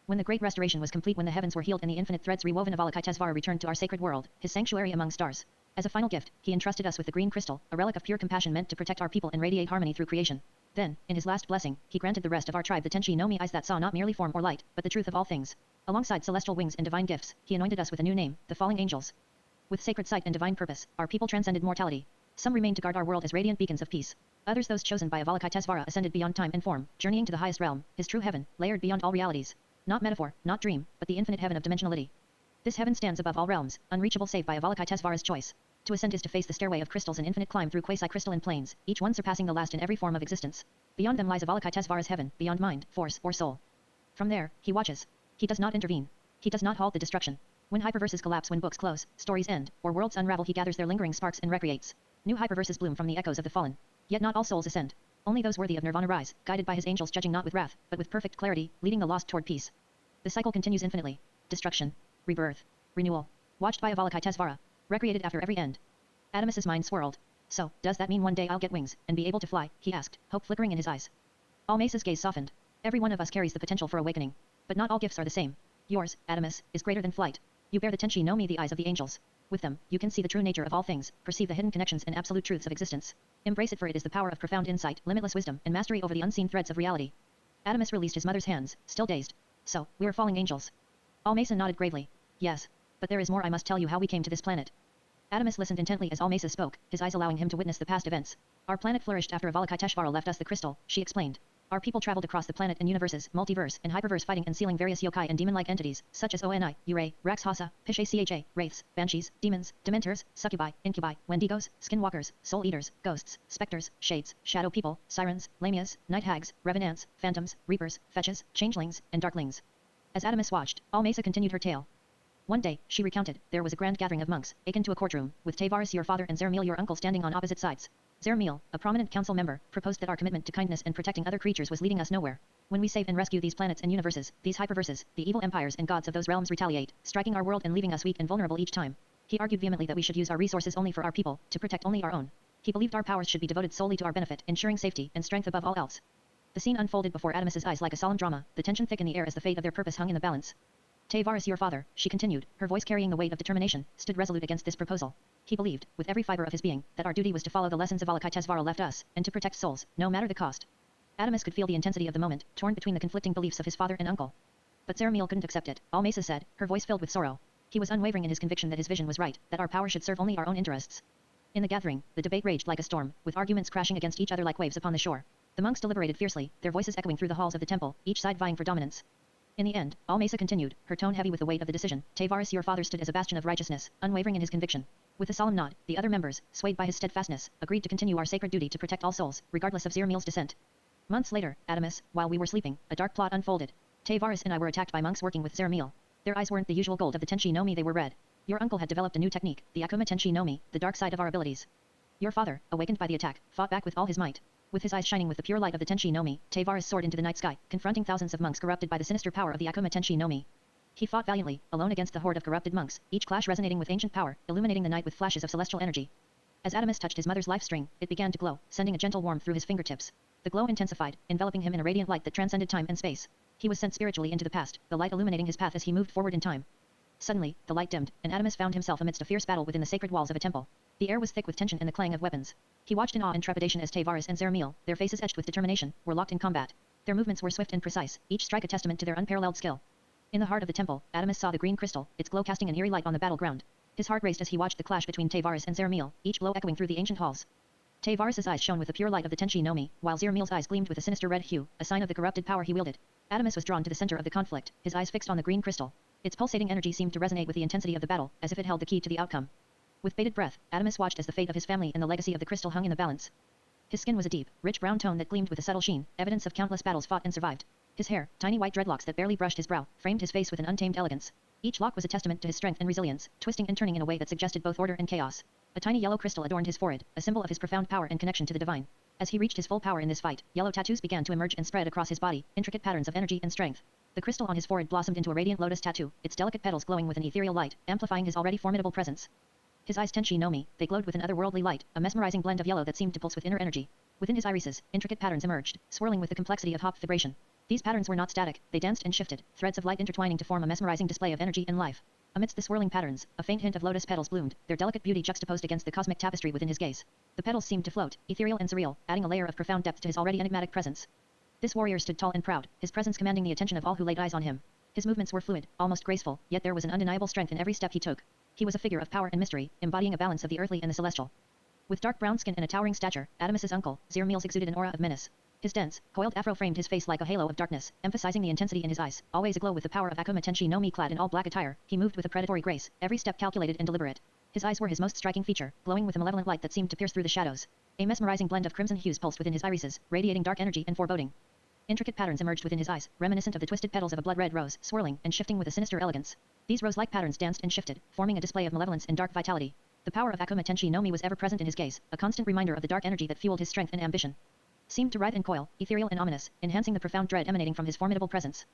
When the great restoration was complete, when the heavens were healed and the infinite threads rewoven, Avalokiteshvara returned to our sacred world, his sanctuary among stars. As a final gift, he entrusted us with the green crystal, a relic of pure compassion meant to protect our people and radiate harmony through creation. Then, in his last blessing, he granted the rest of our tribe the Tenchi no Mi, eyes that saw not merely form or light, but the truth of all things. Alongside celestial wings and divine gifts, he anointed us with a new name, the falling angels. With sacred sight and divine purpose, our people transcended mortality. Some remained to guard our world as radiant beacons of peace. Others, those chosen by Avalokiteshvara, ascended beyond time and form, journeying to the highest realm, his true heaven, layered beyond all realities. Not metaphor, not dream, but the infinite heaven of dimensionality. This heaven stands above all realms, unreachable save by Avalokiteshvara's choice. To ascend is to face the stairway of crystals, an infinite climb through quasi-crystalline planes, each one surpassing the last in every form of existence. Beyond them lies Avalokiteshvara's heaven, beyond mind, force, or soul. From there, he watches. He does not intervene. He does not halt the destruction. When hyperverses collapse, when books close, stories end, or worlds unravel, he gathers their lingering sparks and recreates. New hyperverses bloom from the echoes of the fallen. Yet not all souls ascend. Only those worthy of nirvana rise, guided by his angels, judging not with wrath, but with perfect clarity, leading the lost toward peace. The cycle continues infinitely. Destruction, rebirth, renewal. Watched by Avalokiteshvara. Recreated after every end. Adamus's mind swirled. So, does that mean one day I'll get wings, and be able to fly? He asked, hope flickering in his eyes. Almesa's gaze softened. Every one of us carries the potential for awakening. But not all gifts are the same. Yours, Adamus, is greater than flight. You bear the Tenchi no Mi, the eyes of the angels. With them, you can see the true nature of all things, perceive the hidden connections and absolute truths of existence. Embrace it, for it is the power of profound insight, limitless wisdom, and mastery over the unseen threads of reality. Adamus released his mother's hands, still dazed. So, we're falling angels. Almesa nodded gravely. Yes. But there is more. I must tell you how we came to this planet. Adamus listened intently as Almesa spoke, his eyes allowing him to witness the past events. Our planet flourished after Avalokiteshvara left us the crystal, she explained. Our people traveled across the planet and universes, multiverse, and hyperverse, fighting and sealing various yokai and demon-like entities, such as Oni, Urei, Raxhasa, Pishacha, Wraiths, Banshees, Demons, Dementors, Succubi, Incubi, Wendigos, Skinwalkers, Soul Eaters, Ghosts, Specters, Shades, Shadow People, Sirens, Lamias, Night Hags, Revenants, Phantoms, Reapers, Fetches, Changelings, and Darklings. As Adamus watched, Almesa continued her tale. One day, she recounted, there was a grand gathering of monks, akin to a courtroom, with Tavares your father and Zermil your uncle standing on opposite sides. Zermil, a prominent council member, proposed that our commitment to kindness and protecting other creatures was leading us nowhere. When we save and rescue these planets and universes, these hyperverses, the evil empires and gods of those realms retaliate, striking our world and leaving us weak and vulnerable each time. He argued vehemently that we should use our resources only for our people, to protect only our own. He believed our powers should be devoted solely to our benefit, ensuring safety and strength above all else. The scene unfolded before Adamus's eyes like a solemn drama, the tension thick in the air as the fate of their purpose hung in the balance. Tavares your father, she continued, her voice carrying the weight of determination, stood resolute against this proposal. He believed, with every fiber of his being, that our duty was to follow the lessons Avalokiteshvara left us, and to protect souls, no matter the cost. Adamus could feel the intensity of the moment, torn between the conflicting beliefs of his father and uncle. But Zermil couldn't accept it, Almesa said, her voice filled with sorrow. He was unwavering in his conviction that his vision was right, that our power should serve only our own interests. In the gathering, the debate raged like a storm, with arguments crashing against each other like waves upon the shore. The monks deliberated fiercely, their voices echoing through the halls of the temple, each side vying for dominance. In the end, Almesa continued, her tone heavy with the weight of the decision. Tavares your father stood as a bastion of righteousness, unwavering in his conviction. With a solemn nod, the other members, swayed by his steadfastness, agreed to continue our sacred duty to protect all souls, regardless of Zermil's dissent. Months later, Adamus, while we were sleeping, a dark plot unfolded. Tavares and I were attacked by monks working with Zermil. Their eyes weren't the usual gold of the Tenchi no Mi, they were red. Your uncle had developed a new technique, the Akuma Tenchi no Mi, the dark side of our abilities. Your father, awakened by the attack, fought back with all his might. With his eyes shining with the pure light of the Tenchi no Mi, Tavares soared into the night sky, confronting thousands of monks corrupted by the sinister power of the Akuma Tenchi no Mi. He fought valiantly, alone against the horde of corrupted monks, each clash resonating with ancient power, illuminating the night with flashes of celestial energy. As Adamus touched his mother's life string, it began to glow, sending a gentle warmth through his fingertips. The glow intensified, enveloping him in a radiant light that transcended time and space. He was sent spiritually into the past, the light illuminating his path as he moved forward in time. Suddenly, the light dimmed, and Adamus found himself amidst a fierce battle within the sacred walls of a temple. The air was thick with tension and the clang of weapons. He watched in awe and trepidation as Tavares and Zeramiel, their faces etched with determination, were locked in combat. Their movements were swift and precise, each strike a testament to their unparalleled skill. In the heart of the temple, Adamus saw the green crystal, its glow casting an eerie light on the battleground. His heart raced as he watched the clash between Tavares and Zeramiel, each blow echoing through the ancient halls. Tavares' eyes shone with the pure light of the Tenchi no Mi, while Zeramiel's eyes gleamed with a sinister red hue, a sign of the corrupted power he wielded. Adamus was drawn to the center of the conflict, his eyes fixed on the green crystal. Its pulsating energy seemed to resonate with the intensity of the battle, as if it held the key to the outcome. With bated breath, Adamus watched as the fate of his family and the legacy of the crystal hung in the balance. His skin was a deep, rich brown tone that gleamed with a subtle sheen, evidence of countless battles fought and survived. His hair, tiny white dreadlocks that barely brushed his brow, framed his face with an untamed elegance. Each lock was a testament to his strength and resilience, twisting and turning in a way that suggested both order and chaos. A tiny yellow crystal adorned his forehead, a symbol of his profound power and connection to the divine. As he reached his full power in this fight, yellow tattoos began to emerge and spread across his body, intricate patterns of energy and strength. The crystal on his forehead blossomed into a radiant lotus tattoo, its delicate petals glowing with an ethereal light, amplifying his already formidable presence. His eyes Tenchi no Mi, they glowed with an otherworldly light, a mesmerizing blend of yellow that seemed to pulse with inner energy. Within his irises, intricate patterns emerged, swirling with the complexity of Hop vibration. These patterns were not static, they danced and shifted, threads of light intertwining to form a mesmerizing display of energy and life. Amidst the swirling patterns, a faint hint of lotus petals bloomed, their delicate beauty juxtaposed against the cosmic tapestry within his gaze. The petals seemed to float, ethereal and surreal, adding a layer of profound depth to his already enigmatic presence. This warrior stood tall and proud, his presence commanding the attention of all who laid eyes on him. His movements were fluid, almost graceful, yet there was an undeniable strength in every step he took. He was a figure of power and mystery, embodying a balance of the earthly and the celestial. With dark brown skin and a towering stature, Adamus's uncle, Zeramiel exuded an aura of menace. His dense, coiled afro framed his face like a halo of darkness, emphasizing the intensity in his eyes, always aglow with the power of Akuma Tenchi no Mi. Clad in all black attire, he moved with a predatory grace, every step calculated and deliberate. His eyes were his most striking feature, glowing with a malevolent light that seemed to pierce through the shadows. A mesmerizing blend of crimson hues pulsed within his irises, radiating dark energy and foreboding. Intricate patterns emerged within his eyes, reminiscent of the twisted petals of a blood-red rose, swirling and shifting with a sinister elegance. These rose-like patterns danced and shifted, forming a display of malevolence and dark vitality. The power of Akuma Tenchi no Mi was ever present in his gaze, a constant reminder of the dark energy that fueled his strength and ambition. Seemed to writhe and coil, ethereal and ominous, enhancing the profound dread emanating from his formidable presence.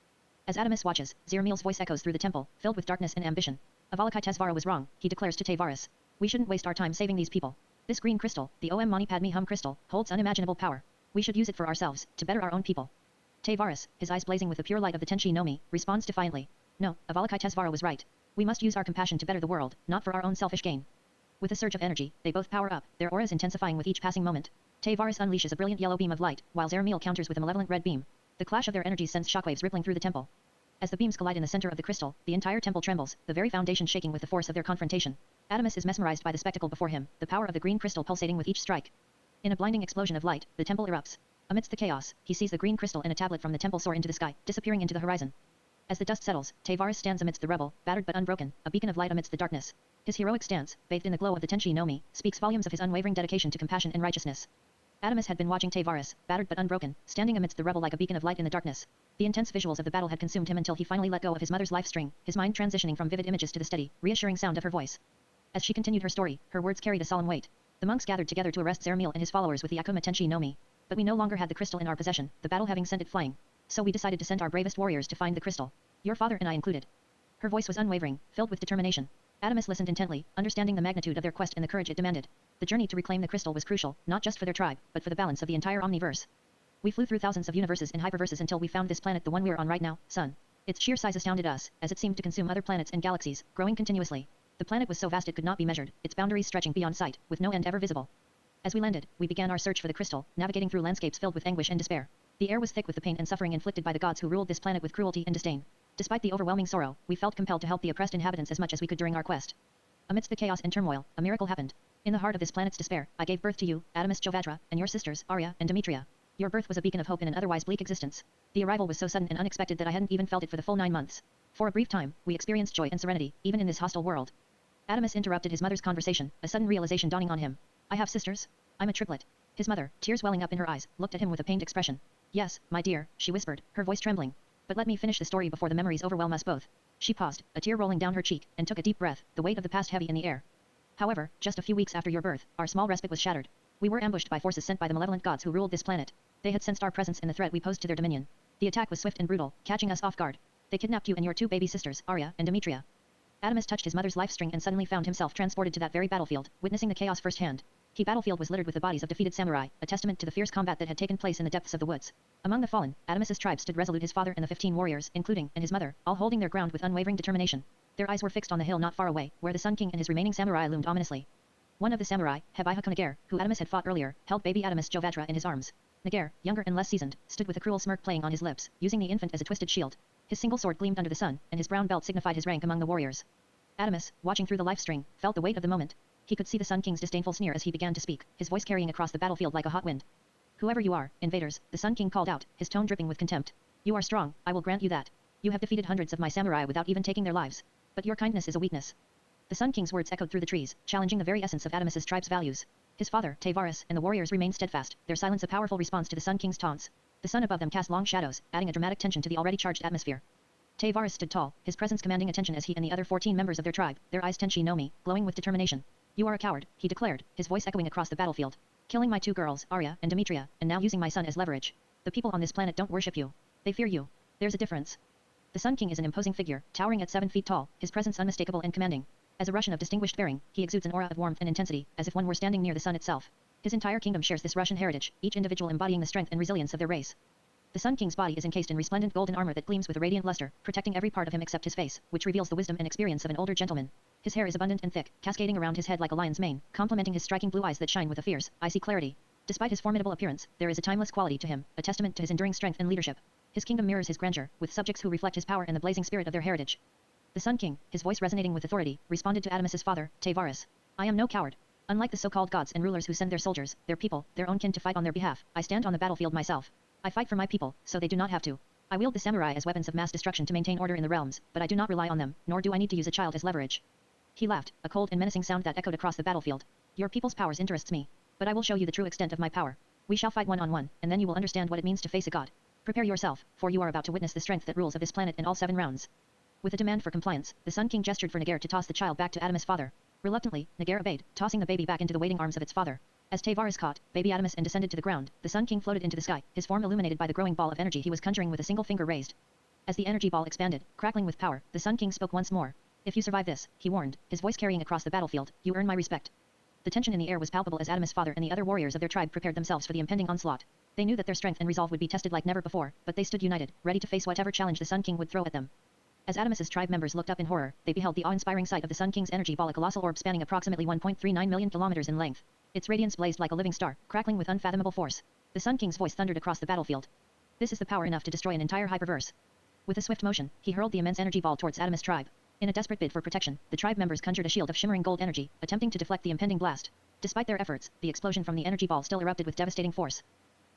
As Adamus watches, Zeramiel's voice echoes through the temple, filled with darkness and ambition. Avalokiteshvara was wrong, he declares to Tavares. We shouldn't waste our time saving these people. This green crystal, the Om Mani Padme Hum crystal, holds unimaginable power. We should use it for ourselves, to better our own people. Tavares, his eyes blazing with the pure light of the Tenchi no Mi, responds defiantly. No, Avalokiteshvara was right. We must use our compassion to better the world, not for our own selfish gain. With a surge of energy, they both power up, their auras intensifying with each passing moment. Tavares unleashes a brilliant yellow beam of light, while Zeramiel counters with a malevolent red beam. The clash of their energies sends shockwaves rippling through the temple. As the beams collide in the center of the crystal, the entire temple trembles, the very foundation shaking with the force of their confrontation. Adamus is mesmerized by the spectacle before him, the power of the green crystal pulsating with each strike. In a blinding explosion of light, the temple erupts. Amidst the chaos, he sees the green crystal and a tablet from the temple soar into the sky, disappearing into the horizon. As the dust settles, Tavares stands amidst the rebel, battered but unbroken, a beacon of light amidst the darkness. His heroic stance, bathed in the glow of the Tenchi no Mi, speaks volumes of his unwavering dedication to compassion and righteousness. Adamus had been watching Tavares, battered but unbroken, standing amidst the rebel like a beacon of light in the darkness. The intense visuals of the battle had consumed him until he finally let go of his mother's life string, his mind transitioning from vivid images to the steady, reassuring sound of her voice. As she continued her story, her words carried a solemn weight. The monks gathered together to arrest Zeramiel and his followers with the Akuma Tenchi no Mi. But we no longer had the crystal in our possession, the battle having sent it flying. So we decided to send our bravest warriors to find the crystal. Your father and I included. Her voice was unwavering, filled with determination. Adamus listened intently, understanding the magnitude of their quest and the courage it demanded. The journey to reclaim the crystal was crucial, not just for their tribe, but for the balance of the entire omniverse. We flew through thousands of universes and hyperverses until we found this planet, the one we're on right now, Sun. Its sheer size astounded us, as it seemed to consume other planets and galaxies, growing continuously. The planet was so vast it could not be measured, its boundaries stretching beyond sight, with no end ever visible. As we landed, we began our search for the crystal, navigating through landscapes filled with anguish and despair. The air was thick with the pain and suffering inflicted by the gods who ruled this planet with cruelty and disdain. Despite the overwhelming sorrow, we felt compelled to help the oppressed inhabitants as much as we could during our quest. Amidst the chaos and turmoil, a miracle happened. In the heart of this planet's despair, I gave birth to you, Adamus Vajra, and your sisters, Arya and Demetria. Your birth was a beacon of hope in an otherwise bleak existence. The arrival was so sudden and unexpected that I hadn't even felt it for the full 9 months. For a brief time, we experienced joy and serenity, even in this hostile world. Adamus interrupted his mother's conversation, a sudden realization dawning on him. I have sisters? I'm a triplet. His mother, tears welling up in her eyes, looked at him with a pained expression. Yes, my dear, she whispered, her voice trembling. But let me finish the story before the memories overwhelm us both. She paused, a tear rolling down her cheek, and took a deep breath, the weight of the past heavy in the air. However, just a few weeks after your birth, our small respite was shattered. We were ambushed by forces sent by the malevolent gods who ruled this planet. They had sensed our presence and the threat we posed to their dominion. The attack was swift and brutal, catching us off guard. They kidnapped you and your two baby sisters, Arya and Demetria. Adamus touched his mother's life string and suddenly found himself transported to that very battlefield, witnessing the chaos firsthand. The battlefield was littered with the bodies of defeated samurai, a testament to the fierce combat that had taken place in the depths of the woods. Among the fallen, Adamus's tribe stood resolute, his father and the 15 warriors, including, and his mother, all holding their ground with unwavering determination. Their eyes were fixed on the hill not far away, where the Sun King and his remaining samurai loomed ominously. One of the samurai, Hebihako Nagare, who Adamus had fought earlier, held baby Adamus Jovadra in his arms. Nagare, younger and less seasoned, stood with a cruel smirk playing on his lips, using the infant as a twisted shield. His single sword gleamed under the sun, and his brown belt signified his rank among the warriors. Adamus, watching through the life string, felt the weight of the moment. He could see the Sun King's disdainful sneer as he began to speak, his voice carrying across the battlefield like a hot wind. Whoever you are, invaders, the Sun King called out, his tone dripping with contempt. You are strong, I will grant you that. You have defeated hundreds of my samurai without even taking their lives. But your kindness is a weakness. The Sun King's words echoed through the trees, challenging the very essence of Adamus's tribe's values. His father, Tavares, and the warriors remained steadfast, their silence a powerful response to the Sun King's taunts. The sun above them cast long shadows, adding a dramatic tension to the already charged atmosphere. Tavares stood tall, his presence commanding attention as he and the other 14 members of their tribe, their eyes tenshi no mi, glowing with determination. You are a coward, he declared, his voice echoing across the battlefield. Killing my two girls, Arya and Demetria, and now using my son as leverage. The people on this planet don't worship you. They fear you. There's a difference. The Sun King is an imposing figure, towering at 7 feet tall, his presence unmistakable and commanding. As a Russian of distinguished bearing, he exudes an aura of warmth and intensity, as if one were standing near the sun itself. His entire kingdom shares this Russian heritage, each individual embodying the strength and resilience of their race. The Sun King's body is encased in resplendent golden armor that gleams with a radiant luster, protecting every part of him except his face, which reveals the wisdom and experience of an older gentleman. His hair is abundant and thick, cascading around his head like a lion's mane, complementing his striking blue eyes that shine with a fierce, icy clarity. Despite his formidable appearance, there is a timeless quality to him, a testament to his enduring strength and leadership. His kingdom mirrors his grandeur, with subjects who reflect his power and the blazing spirit of their heritage. The Sun King, his voice resonating with authority, responded to Adamus's father, Tavares. I am no coward. Unlike the so-called gods and rulers who send their soldiers, their people, their own kin to fight on their behalf, I stand on the battlefield myself. I fight for my people, so they do not have to. I wield the samurai as weapons of mass destruction to maintain order in the realms, but I do not rely on them, nor do I need to use a child as leverage. He laughed, a cold and menacing sound that echoed across the battlefield. Your people's powers interests me, but I will show you the true extent of my power. We shall fight one-on-one, and then you will understand what it means to face a god. Prepare yourself, for you are about to witness the strength that rules of this planet in all 7 rounds. With a demand for compliance, the Sun King gestured for Nagare to toss the child back to Adamus' father. Reluctantly, Nagare obeyed, tossing the baby back into the waiting arms of its father. As Tavares caught baby Adamus and descended to the ground, the Sun King floated into the sky, his form illuminated by the growing ball of energy he was conjuring with a single finger raised. As the energy ball expanded, crackling with power, the Sun King spoke once more. If you survive this, he warned, his voice carrying across the battlefield, you earn my respect. The tension in the air was palpable as Adamus' father and the other warriors of their tribe prepared themselves for the impending onslaught. They knew that their strength and resolve would be tested like never before, but they stood united, ready to face whatever challenge the Sun King would throw at them. As Adamus's tribe members looked up in horror, they beheld the awe-inspiring sight of the Sun King's energy ball, a colossal orb spanning approximately 1.39 million kilometers in length. Its radiance blazed like a living star, crackling with unfathomable force. The Sun King's voice thundered across the battlefield. This is the power enough to destroy an entire hyperverse. With a swift motion, he hurled the immense energy ball towards Adamus' tribe. In a desperate bid for protection, the tribe members conjured a shield of shimmering gold energy, attempting to deflect the impending blast. Despite their efforts, the explosion from the energy ball still erupted with devastating force.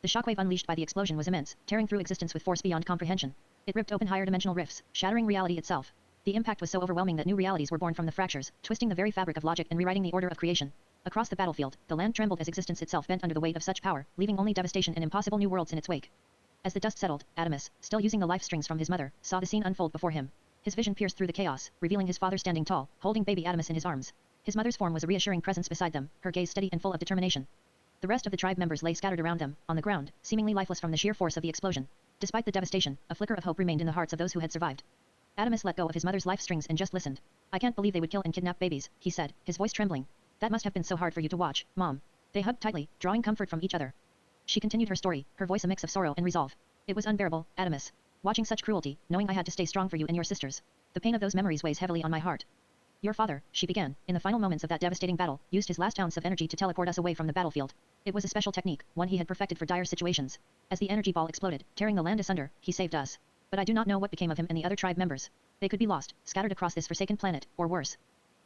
The shockwave unleashed by the explosion was immense, tearing through existence with force beyond comprehension. It ripped open higher dimensional rifts, shattering reality itself. The impact was so overwhelming that new realities were born from the fractures, twisting the very fabric of logic and rewriting the order of creation. Across the battlefield, the land trembled as existence itself bent under the weight of such power, leaving only devastation and impossible new worlds in its wake. As the dust settled, Adamus, still using the life strings from his mother, saw the scene unfold before him. His vision pierced through the chaos, revealing his father standing tall, holding baby Adamus in his arms. His mother's form was a reassuring presence beside them, her gaze steady and full of determination. The rest of the tribe members lay scattered around them, on the ground, seemingly lifeless from the sheer force of the explosion. Despite the devastation, a flicker of hope remained in the hearts of those who had survived. Adamus let go of his mother's life strings and just listened. I can't believe they would kill and kidnap babies, he said, his voice trembling. That must have been so hard for you to watch, Mom. They hugged tightly, drawing comfort from each other. She continued her story, her voice a mix of sorrow and resolve. It was unbearable, Adamus. Watching such cruelty, knowing I had to stay strong for you and your sisters. The pain of those memories weighs heavily on my heart. Your father, she began, in the final moments of that devastating battle, used his last ounce of energy to teleport us away from the battlefield. It was a special technique, one he had perfected for dire situations. As the energy ball exploded, tearing the land asunder, he saved us. But I do not know what became of him and the other tribe members. They could be lost, scattered across this forsaken planet, or worse.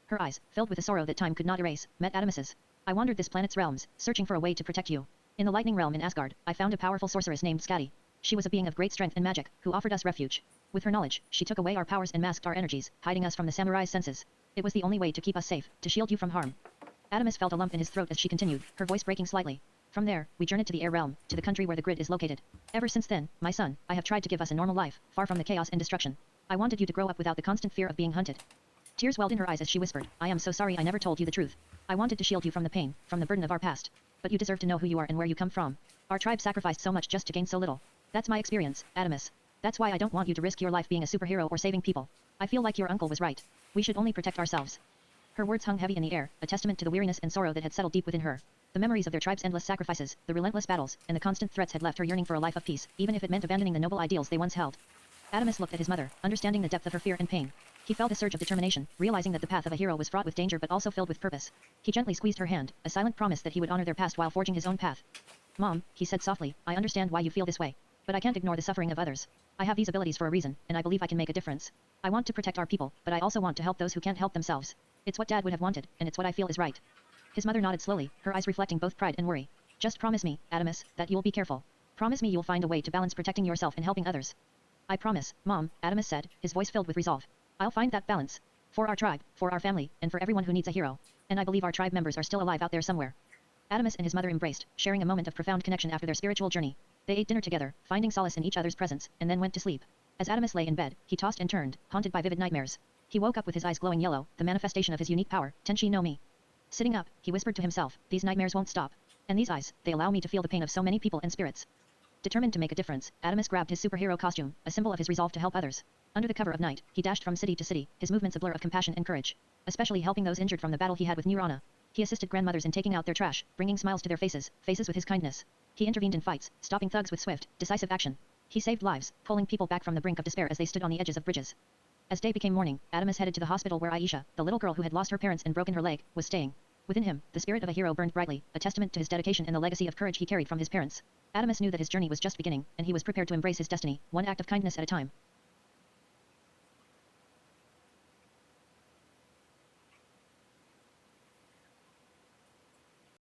Her eyes, filled with a sorrow that time could not erase, met Adamus's. I wandered this planet's realms, searching for a way to protect you. In the lightning realm in Asgard, I found a powerful sorceress named Skadi. She was a being of great strength and magic, who offered us refuge. With her knowledge, she took away our powers and masked our energies, hiding us from the samurai's senses. It was the only way to keep us safe, to shield you from harm. Adamus felt a lump in his throat as she continued, her voice breaking slightly. From there, we journeyed to the air realm, to the country where the grid is located. Ever since then, my son, I have tried to give us a normal life, far from the chaos and destruction. I wanted you to grow up without the constant fear of being hunted. Tears welled in her eyes as she whispered, I am so sorry I never told you the truth. I wanted to shield you from the pain, from the burden of our past. But you deserve to know who you are and where you come from. Our tribe sacrificed so much just to gain so little. That's my experience, Adamus. That's why I don't want you to risk your life being a superhero or saving people. I feel like your uncle was right. We should only protect ourselves. Her words hung heavy in the air, a testament to the weariness and sorrow that had settled deep within her. The memories of their tribe's endless sacrifices, the relentless battles, and the constant threats had left her yearning for a life of peace, even if it meant abandoning the noble ideals they once held. Adamus looked at his mother, understanding the depth of her fear and pain. He felt a surge of determination, realizing that the path of a hero was fraught with danger but also filled with purpose. He gently squeezed her hand, a silent promise that he would honor their past while forging his own path. Mom, he said softly, I understand why you feel this way. But I can't ignore the suffering of others. I have these abilities for a reason, and I believe I can make a difference. I want to protect our people, but I also want to help those who can't help themselves. It's what Dad would have wanted, and it's what I feel is right. His mother nodded slowly, her eyes reflecting both pride and worry. Just promise me, Adamus, that you'll be careful. Promise me you'll find a way to balance protecting yourself and helping others. I promise, Mom, Adamus said, his voice filled with resolve. I'll find that balance. For our tribe, for our family, and for everyone who needs a hero. And I believe our tribe members are still alive out there somewhere. Adamus and his mother embraced, sharing a moment of profound connection after their spiritual journey. They ate dinner together, finding solace in each other's presence, and then went to sleep. As Adamus lay in bed, he tossed and turned, haunted by vivid nightmares. He woke up with his eyes glowing yellow, the manifestation of his unique power, Tenshi no Mi. Sitting up, he whispered to himself, these nightmares won't stop. And these eyes, they allow me to feel the pain of so many people and spirits. Determined to make a difference, Adamus grabbed his superhero costume, a symbol of his resolve to help others. Under the cover of night, he dashed from city to city, his movements a blur of compassion and courage. Especially helping those injured from the battle he had with Nirana. He assisted grandmothers in taking out their trash, bringing smiles to their faces with his kindness. He intervened in fights, stopping thugs with swift, decisive action. He saved lives, pulling people back from the brink of despair as they stood on the edges of bridges. As day became morning, Adamus headed to the hospital where Aisha, the little girl who had lost her parents and broken her leg, was staying. Within him, the spirit of a hero burned brightly, a testament to his dedication and the legacy of courage he carried from his parents. Adamus knew that his journey was just beginning, and he was prepared to embrace his destiny, one act of kindness at a time.